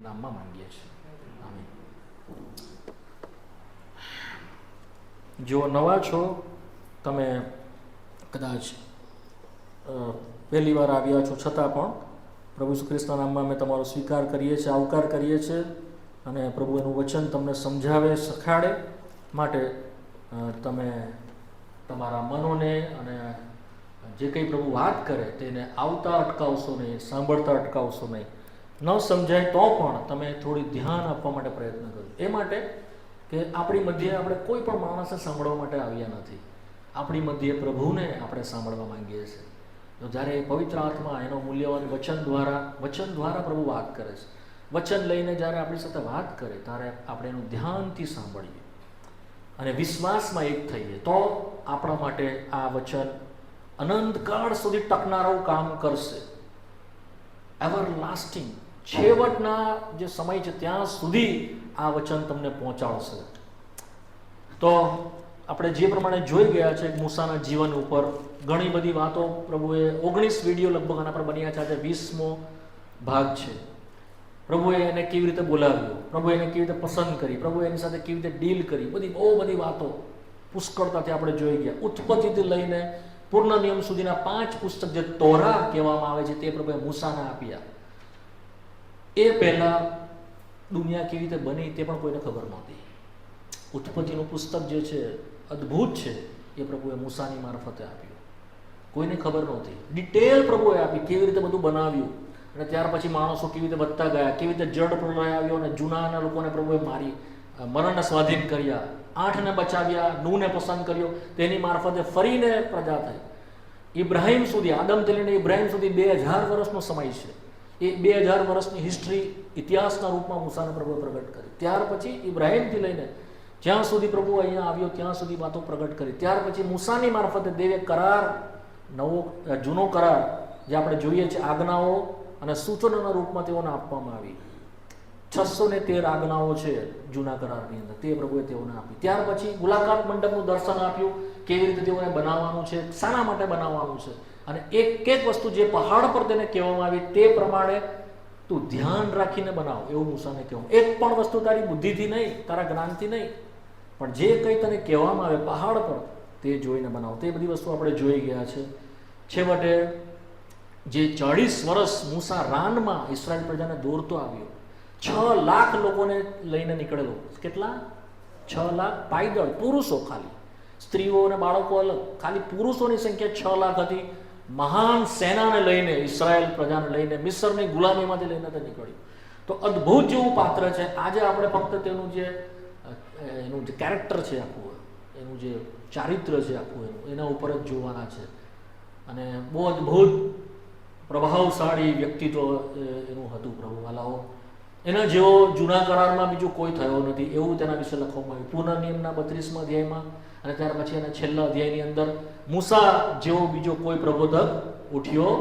નામમાં માંગીએ છીએ. આમીન. જો નવા છો, તમે કદાચ પહેલી વાર આવ્યા છો, છતાં પણ પ્રભુ શ્રી કૃષ્ણ નામમાં અમે તમારો સ્વીકાર કરીએ છીએ, આવકાર કરીએ છીએ અને પ્રભુ એનું વચન તમને સમજાવે, શીખવાડે માટે તમે તમારા મનોને અને જે કંઈ પ્રભુ વાત કરે તેને આવતા અટકાવશો નહીં, સાંભળતા અટકાવશો નહીં. ન સમજાય તો પણ તમે થોડી ધ્યાન આપવા માટે પ્રયત્ન કરો. એ માટે કે આપણી મધ્યે આપણે કોઈ પણ માણસને સાંભળવા માટે આવ્યા નથી. આપણી મધ્યે પ્રભુને આપણે સાંભળવા માંગીએ છીએ. તો જ્યારે પવિત્ર આત્મા એનો મૂલ્યવાન વચન દ્વારા પ્રભુ વાત કરે છે. વચન લઈને જ્યારે આપણી સાથે વાત કરે ત્યારે આપણે એનું ધ્યાનથી સાંભળીએ અને વિશ્વાસમાં એક થઈએ તો આપણા માટે આ વચન અનંતકાળ સુધી ટકનારું કામ કરશે. એવર લાસ્ટિંગ, છેવટના જે સમય છે ત્યાં સુધી આ વચન તમને પહોંચાડશે. તો આપણે જે પ્રમાણે જોઈ ગયા છે મૂસાના જીવન ઉપર ઘણી બધી વાતો પ્રભુએ 19 વિડીયો લગભગ આના પર બન્યા છે. આજે 20મો ભાગ છે. પ્રભુએ એને કેવી રીતે બોલાવ્યો, પ્રભુએ એને કેવી રીતે પસંદ કરી, પ્રભુએ એની સાથે કેવી રીતે ડીલ કરી, બહુ બધી વાતો પુષ્કળતાથી આપણે જોઈ ગયા. ઉત્પત્તિથી લઈને પૂર્ણ નિયમ સુધીના 5 પુસ્તક જે તોરા કહેવામાં આવે છે તે પ્રભુએ મૂસાને આપ્યા. એ પહેલા દુનિયા કેવી રીતે બની તે પણ કોઈને ખબર નહોતી. ઉત્પત્તિનું પુસ્તક જે છે અદ્ભુત છે, એ પ્રભુએ મૂસાની મારફતે આપ્યું. કોઈને ખબર નહોતી. ડિટેલ પ્રભુએ આપી કેવી રીતે બધું બનાવ્યું અને ત્યાર પછી માણસો કેવી રીતે વધતા ગયા, કેવી રીતે જડ પ્રલય આવ્યો અને જૂનાના લોકોને પ્રભુએ મરણને સ્વાધીન કર્યા, 8ને બચાવ્યા, નૂહને પસંદ કર્યો, તેની મારફતે ફરીને પ્રજા થઈ. ઇબ્રાહિમ સુધી, આદમથી લઈને ઇબ્રાહિમ સુધી 2000 વર્ષનો સમય છે. એ 2000 વર્ષની હિસ્ટ્રી ઇતિહાસના રૂપમાં મૂસાને પ્રભુએ પ્રગટ કરી. ત્યાર પછી ઇબ્રાહિમથી લઈને જ્યાં સુધી પ્રભુ અહીંયા આવ્યો ત્યાં સુધી વાતો પ્રગટ કરી. ત્યાર પછી મૂસાની મારફતે દેવે કરાર, જૂનો કરાર જે આપણે જોઈએ છીએ, આજ્ઞાઓ અને સૂચનોના રૂપમાં તેઓને આપવામાં આવી. 613 આજ્ઞાઓ છે જૂના કરારની અંદર, તે પ્રભુએ તેઓને આપી. ત્યાર પછી મુલાકાત મંડપનું દર્શન આપ્યું, કેવી રીતે તેઓને બનાવવાનું છે, શાના માટે બનાવવાનું છે, અને એક એક વસ્તુ જે પહાડ પર તેને કહેવામાં આવી તે પ્રમાણે તું ધ્યાન રાખીને બનાવ, એવું મૂસાને કહેવું. એક પણ વસ્તુ તારી બુદ્ધિથી નહીં, તારા જ્ઞાનથી નહીં, પણ જે કંઈ તને કહેવામાં આવે પહાડ પર તે જોઈને બનાવો. તે બધી વસ્તુ આપણે જોઈ ગયા છે. છેવટે જે 40 વર્ષ મૂસા રાનમાં ઇસ્રાયેલ પ્રજાને દોરતો આવ્યો, 6 લાખ લોકોને લઈને નીકળેલો. કેટલા? 6 લાખ પાયદળ, પુરુષો ખાલી, સ્ત્રીઓ અને બાળકો અલગ, ખાલી પુરુષોની સંખ્યા 6 લાખ હતી. મહાન સેનાને લઈને, ઇસ્રાયેલ પ્રજાને લઈને મિસ્રની ગુલામીમાંથી લઈને તે નીકળ્યું. તો અદ્ભુત જેવું પાત્ર છે. આજે આપણે ફક્ત એનું જે કેરેક્ટર છે આખું, એનું જે ચારિત્ર છે આખું, એના ઉપર જ જોવાના છે. અને બહુ અદ્ભુત પ્રભાવશાળી વ્યક્તિત્વ એનું હતું પ્રભુવાલાઓ. એના જેવો જૂના કરારમાં બીજું કોઈ થયો નથી, એવું તેના વિશે લખવામાં આવ્યું. પૂર્ણ નિયમના 32મા અધ્યાયમાં અને ત્યાર પછી એના છેલ્લા અધ્યાયની અંદર મૂસા જેવો બીજો કોઈ પ્રબોધક ઉઠ્યો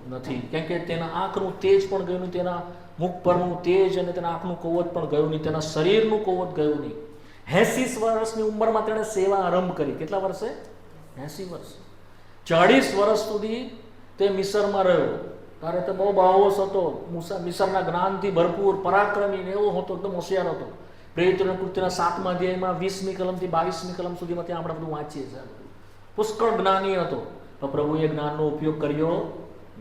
નથી. કેમ કે તેના આંખનું તેજ પણ ગયું નહીં, તેના મુખ પરનું તેજ અને તેના આંખનું કવચ પણ ગયું નહીં, તેના શરીરનું કવચ ગયું નહીં. 80 વર્ષની ઉંમરમાં તેણે સેવા આરંભ કરી. કેટલા વર્ષે? 80 વર્ષ. 40 વર્ષ સુધી તે મિસરમાં રહ્યો. ત્યારે તે બહુ બાહોશ હતો. મૂસા મિસરના જ્ઞાનથી ભરપૂર, પરાક્રમી ને એવો હતો, એકદમ હોશિયાર હતો. પ્રેરિતોના કૃત્યના 7મા અધ્યાયમાં 20મી કલમથી 22મી કલમ સુધીમાં ત્યાં આપણે બધું વાંચીએ છીએ. પુષ્કળ જ્ઞાની હતો, પણ પ્રભુએ જ્ઞાનનો ઉપયોગ કર્યો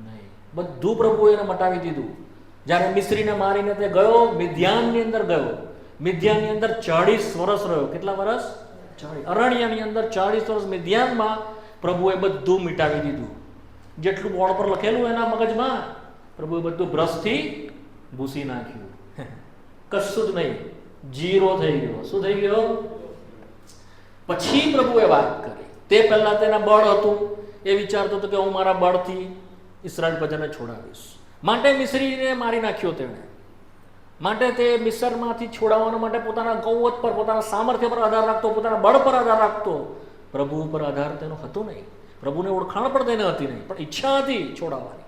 નહીં. બધું પ્રભુએ એને મટાવી દીધું. જ્યારે મિસ્રીને મારીને તે ગયો, મિદ્યાનની અંદર ગયો. મિદ્યાનની અંદર 40 વર્ષ રહ્યો. કેટલા વર્ષ? 40. અરણ્યની અંદર 40 વર્ષ મિદ્યાનમાં પ્રભુએ બધું મિટાવી દીધું. જેટલું બોર્ડ પર લખેલું એના મગજમાં પ્રભુએ બધું બ્રશથી ભૂસી નાખ્યું. કશું જ નહીં, જીરો થઈ ગયો. શું થઈ ગયો? પછી પ્રભુએ વાત કરી. તે પહેલા તેના બળ હતું, એ વિચારતો હતો કે હું મારા બળથી ઇસ્રાયેલ પ્રજાને છોડાવીશ. માટે મિસ્રીને મારી નાખ્યો તેણે. માટે તે મિસરમાંથી છોડાવવા માટે પોતાના કવચ પર, પોતાના સામર્થ્ય પર આધાર રાખતો, પોતાના બળ પર આધાર રાખતો. પ્રભુ ઉપર આધાર તેનો હતો નહીં. પ્રભુને ઓળખાણ પણ તેને હતી નહીં, પણ ઈચ્છા હતી છોડાવવાની.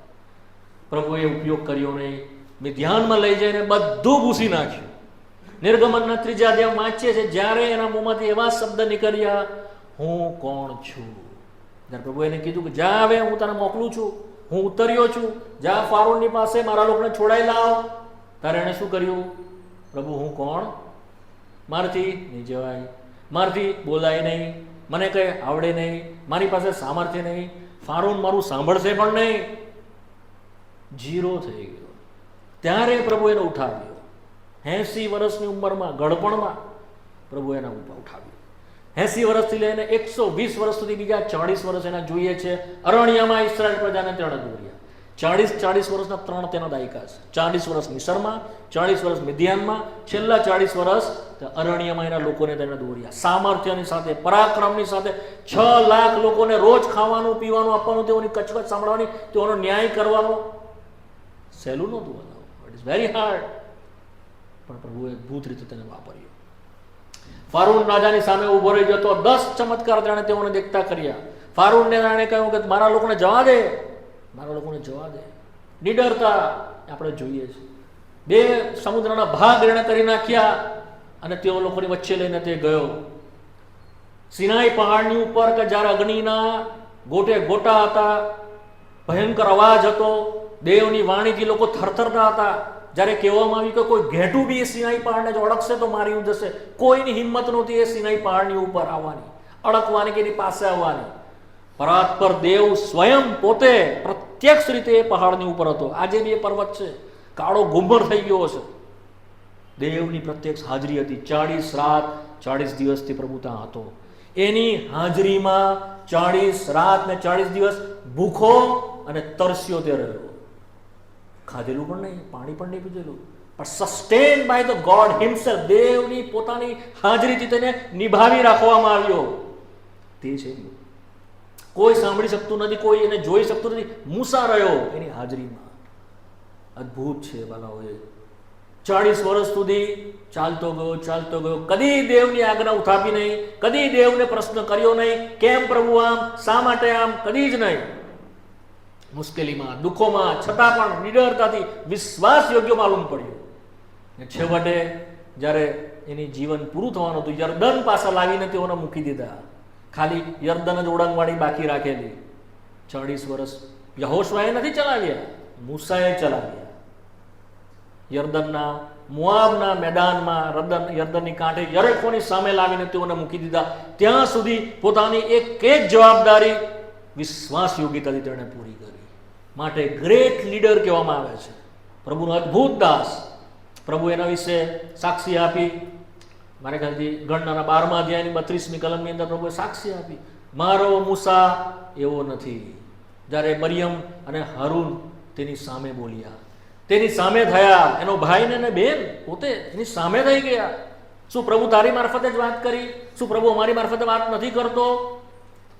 પ્રભુએ ઉપયોગ કર્યો નહીં. મિદ્યાનમાં લઈ જઈને બધું ભૂસી નાખ્યું. નિર્ગમનના 3જા અધ્યાય વાંચીએ છીએ, જ્યારે એના મોંમાંથી એવા શબ્દ નીકળ્યા, હું કોણ છું. જ્યારે પ્રભુએ એને કીધું કે જા, હવે હું તને મોકલું છું, હું ઉતર્યો છું, જા ફારોની પાસે મારા લોકોને છોડાઈ લાવ. ત્યારે એણે શું કર્યું? પ્રભુ હું કોણ? મારથી નહીં જવાય, મારથી બોલાય નહીં, મને કંઈ આવડે નહીં, મારી પાસે સામર્થ્ય નહીં, ફારૂન મારું સાંભળશે પણ નહીં. 0 થઈ ગયો. ત્યારે પ્રભુ એને ઉઠાવ્યો. 80 વર્ષની ઉંમરમાં, ગળપણમાં પ્રભુ એના ઉપર ઉઠાવ્યો. 80 વર્ષથી લઈને 120 વર્ષ સુધી બીજા 40 વર્ષ એના જોઈએ છે. અરણ્યમાં ઇસ્રાએલ પ્રજાને તેણે દોર્યા. 40 વર્ષના 3 તેના દાયકા છે. 40 વર્ષ મિસરમાં, 40 વર્ષ મિદ્યાનમાં, છેલ્લા 40 વર્ષ અરણ્યમાં એના લોકોને તેણે દોર્યા. સામર્થ્યની સાથે, પરાક્રમની સાથે 6 લાખ લોકોને રોજ ખાવાનું પીવાનું આપવાનું, તેઓની કચકચ સાંભળવાની, તેઓનો ન્યાય કરવાનો સહેલું નહોતું. It is very hard. પણ પ્રભુએ અદ્ભુત રીતે તેને વાપર્યો. ફારૂન રાજાની સામે ઉભો રહી ગયો તો 10 ચમત્કાર તેણે તેઓને દેખતા કર્યા. ફારૂનને તેણે કહ્યું કે મારા લોકોને જવા દે, મારા લોકોને જવા દે. નિડરતા આપણે જોઈએ છે. 2 સમુદ્રના ભાગ એણે કરી નાખ્યા અને તેઓ લોકોની વચ્ચે લઈને તે ગયો. સિનાઈ પહાડની ઉપર કે જ્યારે અગ્નિના ગોટે ગોટા હતા, ભયંકર અવાજ હતો, દેવની વાણીથી લોકો થરથરતા હતા. જ્યારે કહેવામાં આવ્યું કે કોઈ ઘેટું બી એ સિનાઈ પહાડને જો અડકશે તો મારી જશે, કોઈની હિંમત નહોતી એ સિનાઈ પહાડની ઉપર આવવાની, અડકવાની કે એની પાસે આવવાની. પરાત્પર દેવ સ્વયં પોતે પ્રત્યક્ષ રીતે એ પહાડની ઉપર હતો. આજે બી એ પર્વત છે, કાળો ગુંબર થઈ ગયો છે. દેવની પ્રત્યક્ષ હાજરી હતી. 40 રાત 40 દિવસથી પ્રભુ ત્યાં હતો. એની હાજરીમાં 40 રાત ને 40 દિવસ ભૂખો અને તરસ્યો તે રહ્યો. ખાધેલું પણ નહીં, પાણી પણ નહીં પીધેલું, પણ sustain by the God himself. દેવની પોતાની હાજરીથી તેને નિભાવી રાખવામાં આવ્યો. તે છે કોઈ સાંભળી શકતું નથી, કોઈ એને જોઈ શકતું નથી. મૂસા રહ્યો એની હાજરીમાં. અદ્ભુત છે વાલાઓએ. 40 વર્ષ સુધી ચાલતો ગયો, કદી દેવની આજ્ઞા ઉઠાવી નહીં, કદી દેવને પ્રશ્ન કર્યો નહીં, કેમ પ્રભુ આમ, શા માટે આમ, કદી જ નહીં. મુશ્કેલીમાં, દુઃખોમાં, છતાં પણ નિડરતાથી વિશ્વાસ યોગ્ય માલુમ પડ્યો. છેવટે જ્યારે એની જીવન પૂરું થવાનું હતું, યર્દન પાસે લાવીને તેઓને મૂકી દીધા. ખાલી યર્દન જ ઓળંગવાળી બાકી રાખેલી. 40 વર્ષ યહોશુઆએ નથી ચલાવ્યા, મૂસાએ ચલાવ્યા. યર્દનના મોઆબના મેદાનમાં, યર્દનની કાંઠે યરીખોની સામે લાવીને તેઓને મૂકી દીધા. ત્યાં સુધી પોતાની એક જવાબદારી વિશ્વાસ યોગ્યતાથી તેણે પૂરી કરી. માટે ગ્રેટ લીડર કહેવામાં આવે છે. પ્રભુનો અદ્ભુત દાસ. પ્રભુ એના વિશે સાક્ષી આપી. મારે ખ્યાલથી ગણનાના 12મા અધ્યાયની 32મી કલમની અંદર પ્રભુએ સાક્ષી આપી, મારો મૂસા એવો નથી. જ્યારે મરિયમ અને હારૂન તેની સામે બોલ્યા, તેની સામે થયા, એનો ભાઈ ને બેન પોતે એની સામે થઈ ગયા. શું પ્રભુ તારી મારફતે જ વાત કરી? શું પ્રભુ અમારી મારફતે વાત નથી કરતો?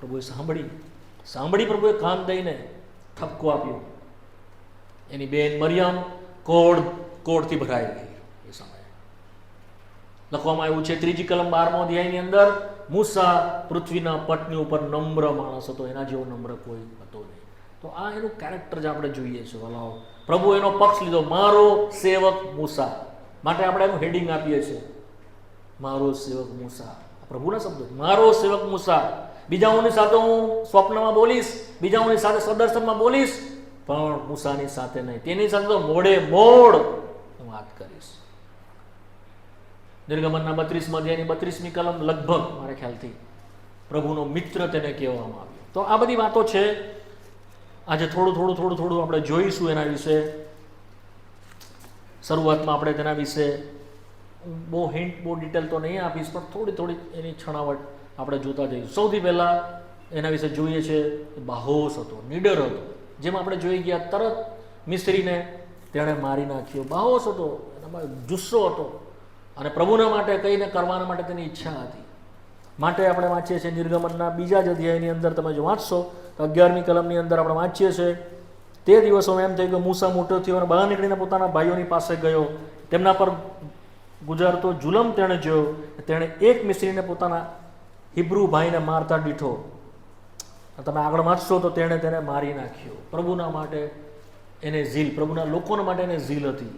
પ્રભુએ સાંભળી પ્રભુએ કાન દઈને ઠપકો આપ્યો. એની બેન મરિયમ કોળથી ભરાઈ ગઈ. એ સમયે લખવામાં આવ્યું છે 3જી કલમ 12મા અધ્યાયની અંદર, મૂસા પૃથ્વીના પટની ઉપર નમ્ર માણસ હતો, એના જેવો નમ્ર કોઈ હતો નહીં. તો આ એનું કેરેક્ટર જ આપણે જોઈએ છે વાલાઓ. પ્રભુ એનો પક્ષ લીધો, મારો સેવક મૂસા. માટે આપણે એનું હેડિંગ આપીએ છીએ, મારો સેવક મૂસા. પ્રભુના શબ્દો, મારો સેવક મૂસા. બીજાઓની સાથે હું સ્વપ્નમાં બોલીશ, બીજાઓની સાથે સદર્શનમાં બોલીશ, પણ મૂસાની સાથે નહીં. તેની સાથે તો મોડે મોડ હું વાત કરીશ. નિર્ગમનના 32મા અધ્યાયની 32મી કલમ લગભગ મારા ખ્યાલથી પ્રભુનો મિત્ર તેને કહેવામાં આવ્યો. તો આ બધી વાતો છે. આજે થોડું આપણે જોઈશું એના વિશે. શરૂઆતમાં આપણે તેના વિશે બહુ ડિટેલ તો નહીં આપીશ, પણ થોડી એની છણાવટ આપણે જોતા જઈશું. સૌથી પહેલાં એના વિશે જોઈએ છે, બાહોશ હતો, નીડર હતો. જેમ આપણે જોઈ ગયા, તરત મિસ્ત્રીને તેણે મારી નાખ્યો. બાહોશ હતો, એનામાં જુસ્સો હતો અને પ્રભુના માટે કહીને કરવાના માટે તેની ઈચ્છા હતી. માટે આપણે વાંચીએ છીએ નિર્ગમનના 2જા જ અધ્યાયની અંદર. તમે જો વાંચશો તો 11મી કલમની અંદર આપણે વાંચીએ છીએ, તે દિવસોમાં એમ થયું કે મૂસા મોટો થયો અને બહાર નીકળીને પોતાના ભાઈઓની પાસે ગયો. તેમના પર ગુજારતો જુલમ તેણે જોયો. તેણે એક મિસ્ત્રીને પોતાના હિબ્રુ ભાઈને મારતા દીઠો. તમે આગળ વાંચશો તો તેણે તેને મારી નાખ્યો. પ્રભુના માટે એને ઝીલ, પ્રભુના લોકોના માટે એને ઝીલ હતી.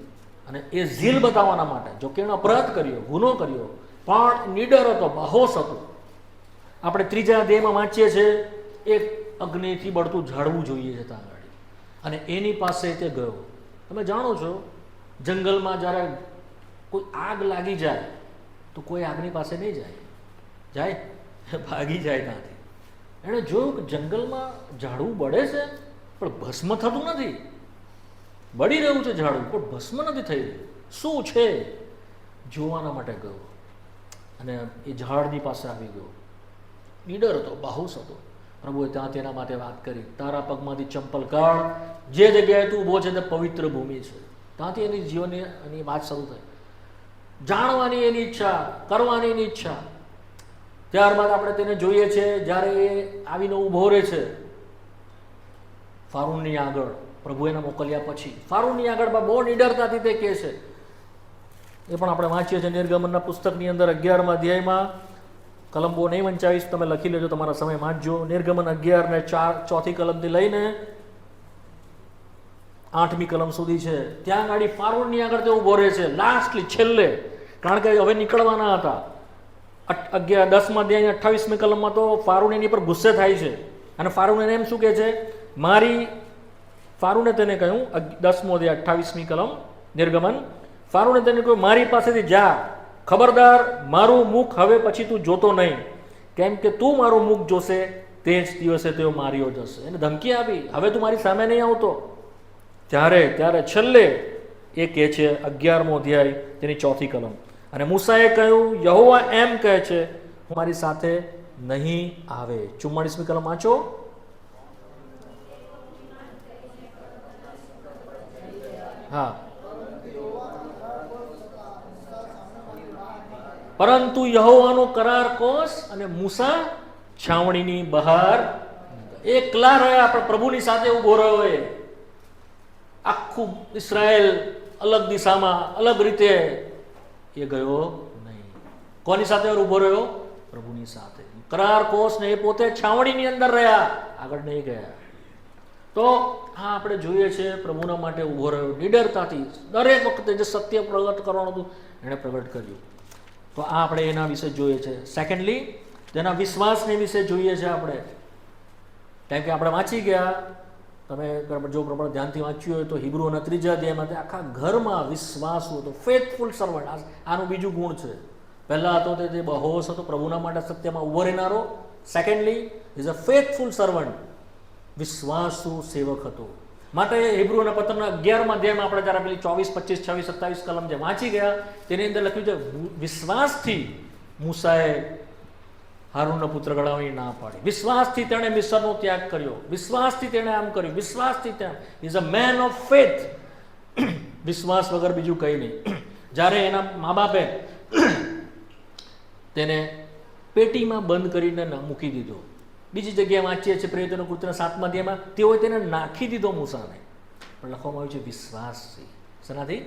અને એ ઝીલ બતાવવાના માટે, જો કે એનો અપરાધ કર્યો, ગુનો કર્યો, પણ નીડર હતો, બાહોશ હતો. આપણે 3જા અધ્યાયમાં વાંચીએ છીએ, એક અગ્નિથી બળતું ઝાડવું જોઈએ છે ત્યાં આગળ, અને એની પાસે તે ગયો. તમે જાણો છો, જંગલમાં જ્યારે કોઈ આગ લાગી જાય તો કોઈ આગની પાસે નહીં જાય, ભાગી જાય ત્યાંથી. એણે જોયું કે જંગલમાં ઝાડવું બળે છે પણ ભસ્મ થતું નથી. બળી રહ્યું છે ઝાડવું પણ ભસ્મ નથી થઈ રહ્યું. શું છે જોવાના માટે ગયો અને એ ઝાડની પાસે આવી ગયો. નીડર હતો, બાહુસ હતો. પ્રભુએ ત્યાં તેના માટે વાત કરી, તારા પગમાંથી ચંપલ કાઢ, જે જગ્યાએ તું ઊભો છે તે પવિત્ર ભૂમિ છે. ત્યાંથી એની જીવનની એની વાત શરૂ થઈ. જાણવાની એની ઈચ્છા, કરવાની એની ઈચ્છા. ત્યારબાદ આપણે તેને જોઈએ છે જ્યારે એ આવીને ઊભો રહે છે ફારૂનની આગળ, પ્રભુ એને મોકલ્યા પછી ફારૂનની આગળ બહુ નિડરતાથી તે કહે છે. એ પણ આપણે વાંચીએ છીએ નિર્ગમનના પુસ્તકની અંદર 11મા અધ્યાયમાં, કલમ બહુ નહીં વંચાવીશ, તમે લખી લેજો, તમારા સમય વાંચજો. નિર્ગમન 11 ને 4 કલમથી લઈને 8મી કલમ સુધી છે. ત્યાં આગળ ફારૂનની આગળ તે ઊભો રહે છે લાસ્ટલી, છેલ્લે, કારણ કે હવે નીકળવાના હતા. 10મા અધ્યાય 28મી કલમમાં તો ફારૂન એની પર ગુસ્સે થાય છે અને ફારૂન એને એમ શું કહે છે, ફારૂને તેને કહ્યું, 10મો અધ્યાય 28મી કલમ નિર્ગમન, ફારૂને તેને કહ્યું, મારી પાસેથી જા, ખબરદાર, મારું મુખ હવે પછી તું જોતો નહીં, કેમ કે તું મારું મુખ જોશે તે જ દિવસે તેઓ માર્યો જશે. એને ધમકી આપી, હવે તું મારી સામે નહીં આવતો. ત્યારે છેલ્લે એ કહે છે 11મો અધ્યાય તેની 4મી કલમ, અને મૂસાએ કહ્યું, યહોવા એમ કહે છે, હું મારી સાથે નહીં આવે. 44મી કલમ વાંચો. હા, પરંતુ યહોવાનો કરાર કોષ અને મૂસા છાવણીની બહાર એકલા રહ્યા, પણ પ્રભુની સાથે ઉભો રહ્યો. એ આખું ઇસ્રાયેલ અલગ દિશામાં, અલગ રીતે એ ગયો નહીં. કોની સાથે ઉભો રહ્યો? પ્રભુની સાથે. કરાર કોષ ને એ પોતે છાવણીની અંદર રહ્યા, આગળ નહીં ગયા. તો આ આપણે જોઈએ છે, પ્રભુના માટે ઉભો રહ્યો નિડરતાથી. દરેક વખતે જે સત્ય પ્રગટ કરવાનું હતું એણે પ્રગટ કર્યું. તો આ આપણે એના વિશે જોઈએ છે. સેકન્ડલી, તેના વિશ્વાસને વિશે જોઈએ છે આપણે. કારણ કે આપણે વાંચી ગયા, તમે જો પ્રમાણે ધ્યાનથી વાંચ્યું હોય તો હિબ્રુઓના 3 અધ્યાયમાં આખા ઘરમાં વિશ્વાસુ હતો, ફેથફુલ સર્વન્ટ. આનું બીજું ગુણ છે. પહેલા હતો તે બહોશ હતો, પ્રભુના માટે સત્યમાં ઉભો રહેનારો. Secondly, is a faithful servant, વિશ્વાસુ સેવક હતો. માટે હિબ્રુઓના પત્રના 11મા અધ્યાયમાં આપણે જ્યારે પેલી 24, 25, 26, 27 કલમ જે વાંચી ગયા તેની અંદર લખ્યું છે, વિશ્વાસથી મૂસાએ હારૂનનો પુત્ર ગણાવવાની ના પાડી, વિશ્વાસથી તેણે મિસ્રનો ત્યાગ કર્યો, વિશ્વાસથી તેણે આમ કર્યું, વિશ્વાસથી તેણે, is a man of faith. વિશ્વાસ વગર બીજું કંઈ નહીં. જ્યારે એના મા બાપે તેને પેટીમાં બંધ કરીને મૂકી દીધો. બીજી જગ્યાએ વાંચીએ છીએ પ્રેરિતોના કૃત્યના 7મા અધ્યાયમાં, તેઓએ તેને નાખી દીધો મૂસાને, પણ લખવામાં આવ્યું છે વિશ્વાસથી. શેનાથી?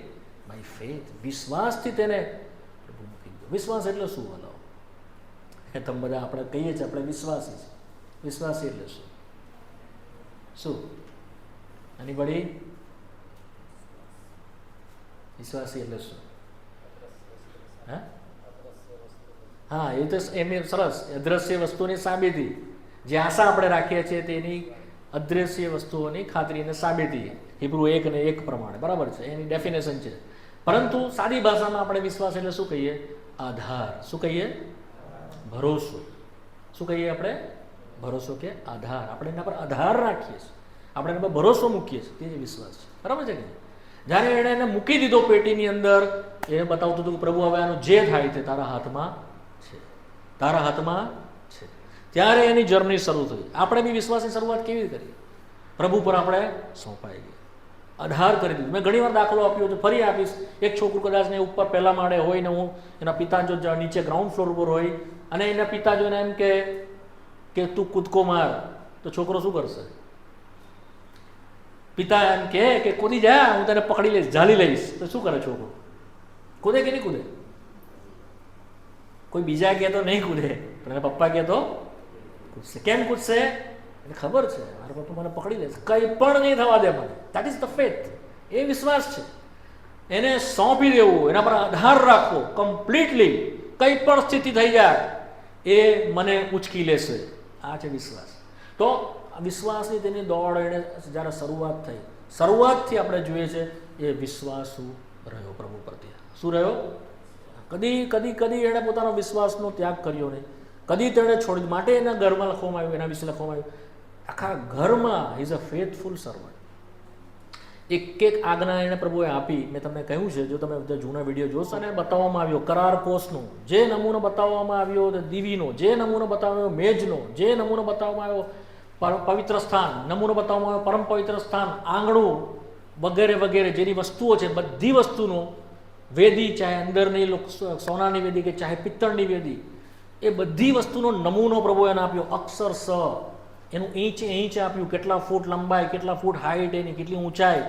By faith. વિશ્વાસથી તેને પ્રભુ મૂકી દીધો. વિશ્વાસ એટલે શું? હલો, એ તમે બધા આપણે કહીએ છીએ આપણે વિશ્વાસી છે. વિશ્વાસી એટલે શું? શું? એનીબડી? વિશ્વાસી એટલે શું? હા, એ તો એમની સરસ અદ્રશ્ય વસ્તુની સાબિતી. જે આશા આપણે રાખીએ છીએ તેની અદ્રશ્ય વસ્તુઓની ખાતરી અને સાબિતી. હિબ્રુ 1 ને 1 પ્રમાણે, બરાબર છે, એની ડેફિનેશન છે. પરંતુ સાદી ભાષામાં આપણે વિશ્વાસ એટલે શું કહીએ? આધાર. શું કહીએ? ભરોસો. શું કહીએ આપણે? ભરોસો કે આધાર. આપણે એના પર આધાર રાખીએ છીએ, આપણે એના પર ભરોસો મૂકીએ છીએ, તે જ વિશ્વાસ છે. બરાબર છે કે? જ્યારે એણે એને મૂકી દીધો પેટીની અંદર, એ બતાવતું હતું કે પ્રભુ હવે આનું જે થાય તે તારા હાથમાં છે, તારા હાથમાં છે. ત્યારે એની જર્ની શરૂ થઈ. આપણે બી વિશ્વાસની શરૂઆત કેવી રીતે કરી? પ્રભુ પર આપણે સોંપાઈ ગયા, આધાર કરી દીધું. મેં ઘણી વાર દાખલો આપ્યો છે, ફરી આપીશ. એક છોકરું કદાચ ને ઉપર પહેલા માળે હોય ને હું એના પિતા જો નીચે ગ્રાઉન્ડ ફ્લોર ઉપર હોય અને એના પિતા જોઈને એમ કે તું કૂદકો માર, તો છોકરો શું કરશે? પિતા એમ કે કૂદી જા, હું તને પકડી લઈશ, ઝાલી લઈશ, તો શું કરે છોકરો? કૂદે કે નહીં કૂદે? કોઈ બીજા કહે તો નહીં કૂદે, પણ એના પપ્પા કહે તો કૂદશે. કેમ કૂદશે? એને ખબર છે મારા પપ્પા મને પકડી લેશે, કંઈ પણ નહીં થવા દે મને. That is the faith. એ વિશ્વાસ છે. એને સોંપી દેવું, એના પર આધાર રાખવો કમ્પ્લીટલી. કંઈ પણ સ્થિતિ થઈ જાય એ મને ઉચકી લેશે. આ છે વિશ્વાસ. તો વિશ્વાસની તેની દોડ એને જ્યારે શરૂઆત થઈ, શરૂઆતથી આપણે જોઈએ છે એ વિશ્વાસુ રહ્યો પ્રભુ પ્રત્યે. શું રહ્યો? કદી કદી કદી એણે પોતાનો વિશ્વાસનો ત્યાગ કર્યો નહીં, કદી તેણે છોડી. માટે એના ઘરમાં લખવામાં આવ્યું, એના વિશે લખવામાં આવ્યું, આખા ઘરમાં ઇઝ અ ફેથફુલ સર્વન્ટ. એક એક આજ્ઞા એણે પ્રભુએ આપી. મેં તમને કહ્યું છે, જો તમે બધા જૂના વિડીયો જોશો ને, બતાવવામાં આવ્યો કરાર કોષનો જે નમૂનો બતાવવામાં આવ્યો, દીવીનો જે નમૂનો બતાવવામાં આવ્યો, મેજનો જે નમૂનો બતાવવામાં આવ્યો, પવિત્ર સ્થાન નમૂનો બતાવવામાં આવ્યો, પરમ પવિત્ર સ્થાન, આંગણું વગેરે વગેરે જેની વસ્તુઓ છે, બધી વસ્તુનો, વેદી ચાહે અંદરની સોનાની વેદી કે ચાહે પિત્તળની વેદી, એ બધી વસ્તુનો નમૂનો પ્રભુ એને આપ્યો. અક્ષરશ એનું ઇંચ આપ્યું, કેટલા ફૂટ લંબાઈ, કેટલા ફૂટ હાઈટ, એની કેટલી ઊંચાઈ,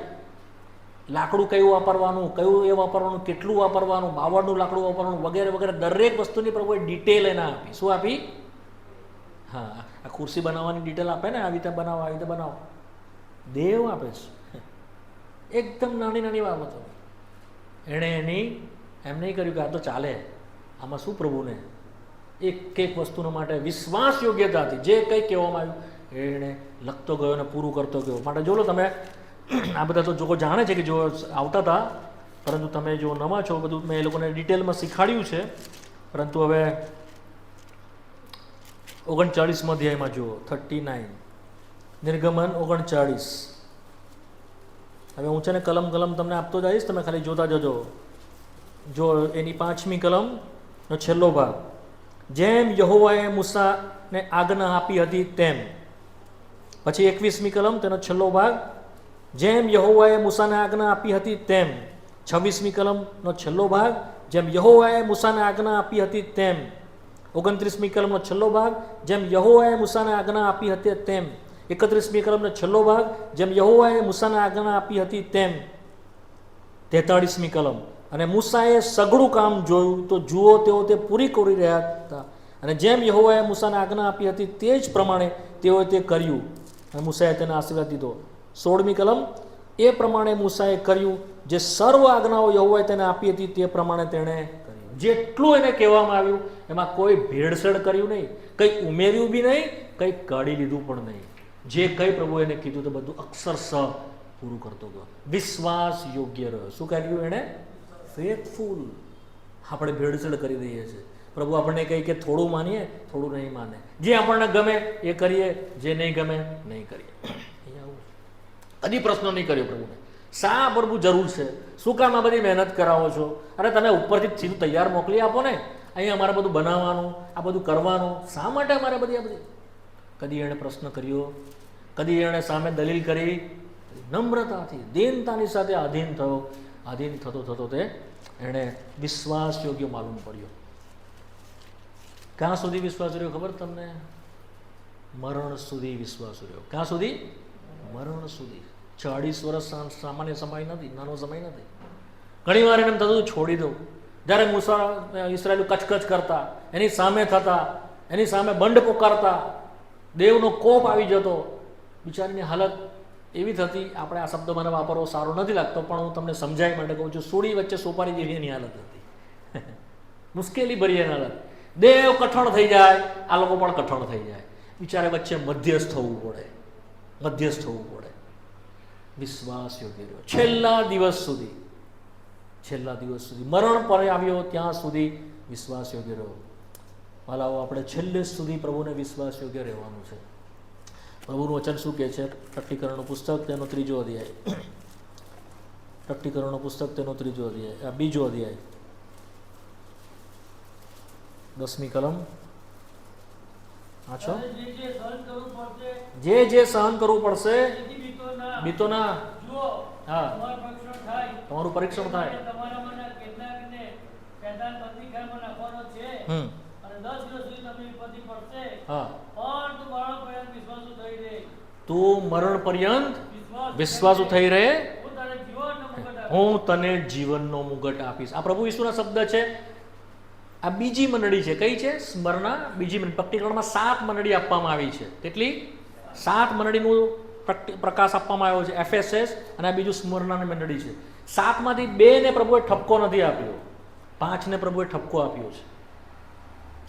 લાકડું કયું વાપરવાનું, કયું એ વાપરવાનું, કેટલું વાપરવાનું, બાવળનું લાકડું વાપરવાનું વગેરે વગેરે દરેક વસ્તુની પ્રભુએ ડિટેલ એને આપી. શું આપી? હા, આ ખુરશી બનાવવાની ડિટેલ આપે ને, આવી રીતે બનાવો, આવી રીતે બનાવો, દેવ આપે છે. એકદમ નાની નાની બાબતો એણે એની એમ નહીં કર્યું કે આ તો ચાલે, આમાં શું પ્રભુને એક એક વસ્તુનો માટે વિશ્વાસ યોગ્યતા હતી. જે કંઈ કહેવામાં આવ્યું એણે લખતો ગયો અને પૂરું કરતો ગયો. માટે જો લો તમે, આ બધા તો લોકો જાણે છે કે જો આવતા હતા, પરંતુ તમે જો નવા છો, બધું મેં એ લોકોને ડિટેલમાં શીખવાડ્યું છે. પરંતુ હવે 39મા અધ્યાયમાં જુઓ, 39 નિર્ગમન 39. હવે હું છે ને કલમ તમને આપતો જઈશ, તમે ખાલી જોતા જજો. જો એની 5મી કલમનો છેલ્લો ભાગ, જેમ યહોવાએ મૂસાને આજ્ઞા આપી હતી તેમ. પછી 21મી કલમ તેનો છેલ્લો ભાગ, જેમ યહોવાએ મૂસાને આજ્ઞા આપી હતી તેમ. 26મી કલમનો છેલ્લો ભાગ, જેમ યહોવાએ મૂસાને આજ્ઞા આપી હતી તેમ. 29મી કલમનો છેલ્લો ભાગ, જેમ યહોવાએ મૂસાને આજ્ઞા આપી હતી તેમ. 31મી કલમનો છેલ્લો ભાગ, જેમ યહોવાએ મૂસાને આજ્ઞા આપી હતી તેમ. 43મી કલમ, અને મૂસાએ સઘળું કામ જોયું તો જુઓ તેઓ તે પૂરી કરી રહ્યા હતા, અને જેમ યહોવાએ મૂસાને આજ્ઞા આપી હતી તે જ પ્રમાણે તેઓએ તે કર્યું, અને મૂસાએ તેને આશીર્વાદ દીધો. 16મી કલમ, એ પ્રમાણે મૂસાએ કર્યું જે સર્વ આજ્ઞાઓ યહોવાએ તેને આપી હતી તે પ્રમાણે તેણે કર્યું. જેટલું એને કહેવામાં આવ્યું એમાં કોઈ ભેળસેળ કર્યું નહીં, કંઈ ઉમેર્યું બી નહીં, કંઈ કાઢી લીધું પણ નહીં. જે કંઈ પ્રભુ એને કીધું તો બધું અક્ષરશઃ પૂરું કરતો ગયો. વિશ્વાસ યોગ્ય રહ્યો. શું કર્યું એણે? ફેથફુલ. આપણે ભેળસેળ કરી દઈએ છીએ. પ્રભુ આપણને કહે કે થોડું માનીએ, થોડું નહીં માને. જે આપણને ગમે એ કરીએ, જે નહીં ગમે નહીં કરીએ. કદી પ્રશ્ન નહીં કર્યો પ્રભુને, શા પ્રભુ જરૂર છે, શું કામ આ બધી મહેનત કરાવો છો? અરે તમે ઉપરથી સીધું તૈયાર મોકલી આપો ને, અહીંયા અમારે બધું બનાવવાનું, આ બધું કરવાનું, શા માટે અમારે બધી આ બધી? કદી એણે પ્રશ્ન કર્યો? કદી એણે સામે દલીલ કરી? નમ્રતાથી, દીનતાની સાથે આધીન થતો તે એણે વિશ્વાસ યોગ્ય માલુમ પડ્યો. ક્યાં સુધી વિશ્વાસ રહ્યો ખબર તમને? મરણ સુધી વિશ્વાસ રહ્યો. ક્યાં સુધી? મરણ સુધી. 40 વર્ષ સામાન્ય સમય નથી, નાનો સમય નથી. ઘણી વાર એને એમ થતું છોડી દઉં. જ્યારે મૂસા ઇસરાયેલ કચકચ કરતા, એની સામે થતા, એની સામે બંડ પોકારતા, દેવનો કોપ આવી જતો, બિચારીની હાલત એવી થતી. આપણે આ શબ્દ મને વાપરવો સારો નથી લાગતો, પણ હું તમને સમજાય માટે કહું છું. સુડી વચ્ચે સોપારી જેવી એની હાલત હતી. મુશ્કેલી ભરી એની હાલત. દેવ કઠણ થઈ જાય, આ લોકો પણ કઠણ થઈ જાય. બિચારે વચ્ચે મધ્યસ્થ થવું પડે. વિશ્વાસ યોગ્ય રહ્યો છેલ્લા દિવસ સુધી. મરણ પર આવ્યો ત્યાં સુધી વિશ્વાસ યોગ્ય રહ્યો. વાલાઓ, આપણે છેલ્લે સુધી પ્રભુને વિશ્વાસ યોગ્ય રહેવાનું છે. પ્રભુનું વચન શું કહે છે? પ્રકટીકરણનું પુસ્તક તેનો 3જો અધ્યાય. પ્રકટીકરણનું પુસ્તક તેનો 3જો અધ્યાય, 2જો અધ્યાય, 10મી કલમ. આછો, જે સહન કરવું પડશે બીતો ના. હા, તમારું પરીક્ષણ થાય. હા, તું મરણ પર્યંત વિશ્વાસુ થઈ રહે, હું તને જીવનનો મુગટ આપીશ. આ પ્રભુ ઈસુના શબ્દ છે. આ બીજી મંડળી છે. કઈ છે? સ્મરના બીજી મંડળી. પ્રકટીકરણમાં 7 મંડળી આપવામાં આવી છે. કેટલી? 7 મંડળીનું પ્રકાશ આપવામાં આવ્યો છે. એફએસએસ અને આ બીજું સ્મરણાની મંડળી છે. 7માંથી 2ને પ્રભુએ ઠપકો નથી આપ્યો, 5ને પ્રભુએ ઠપકો આપ્યો છે.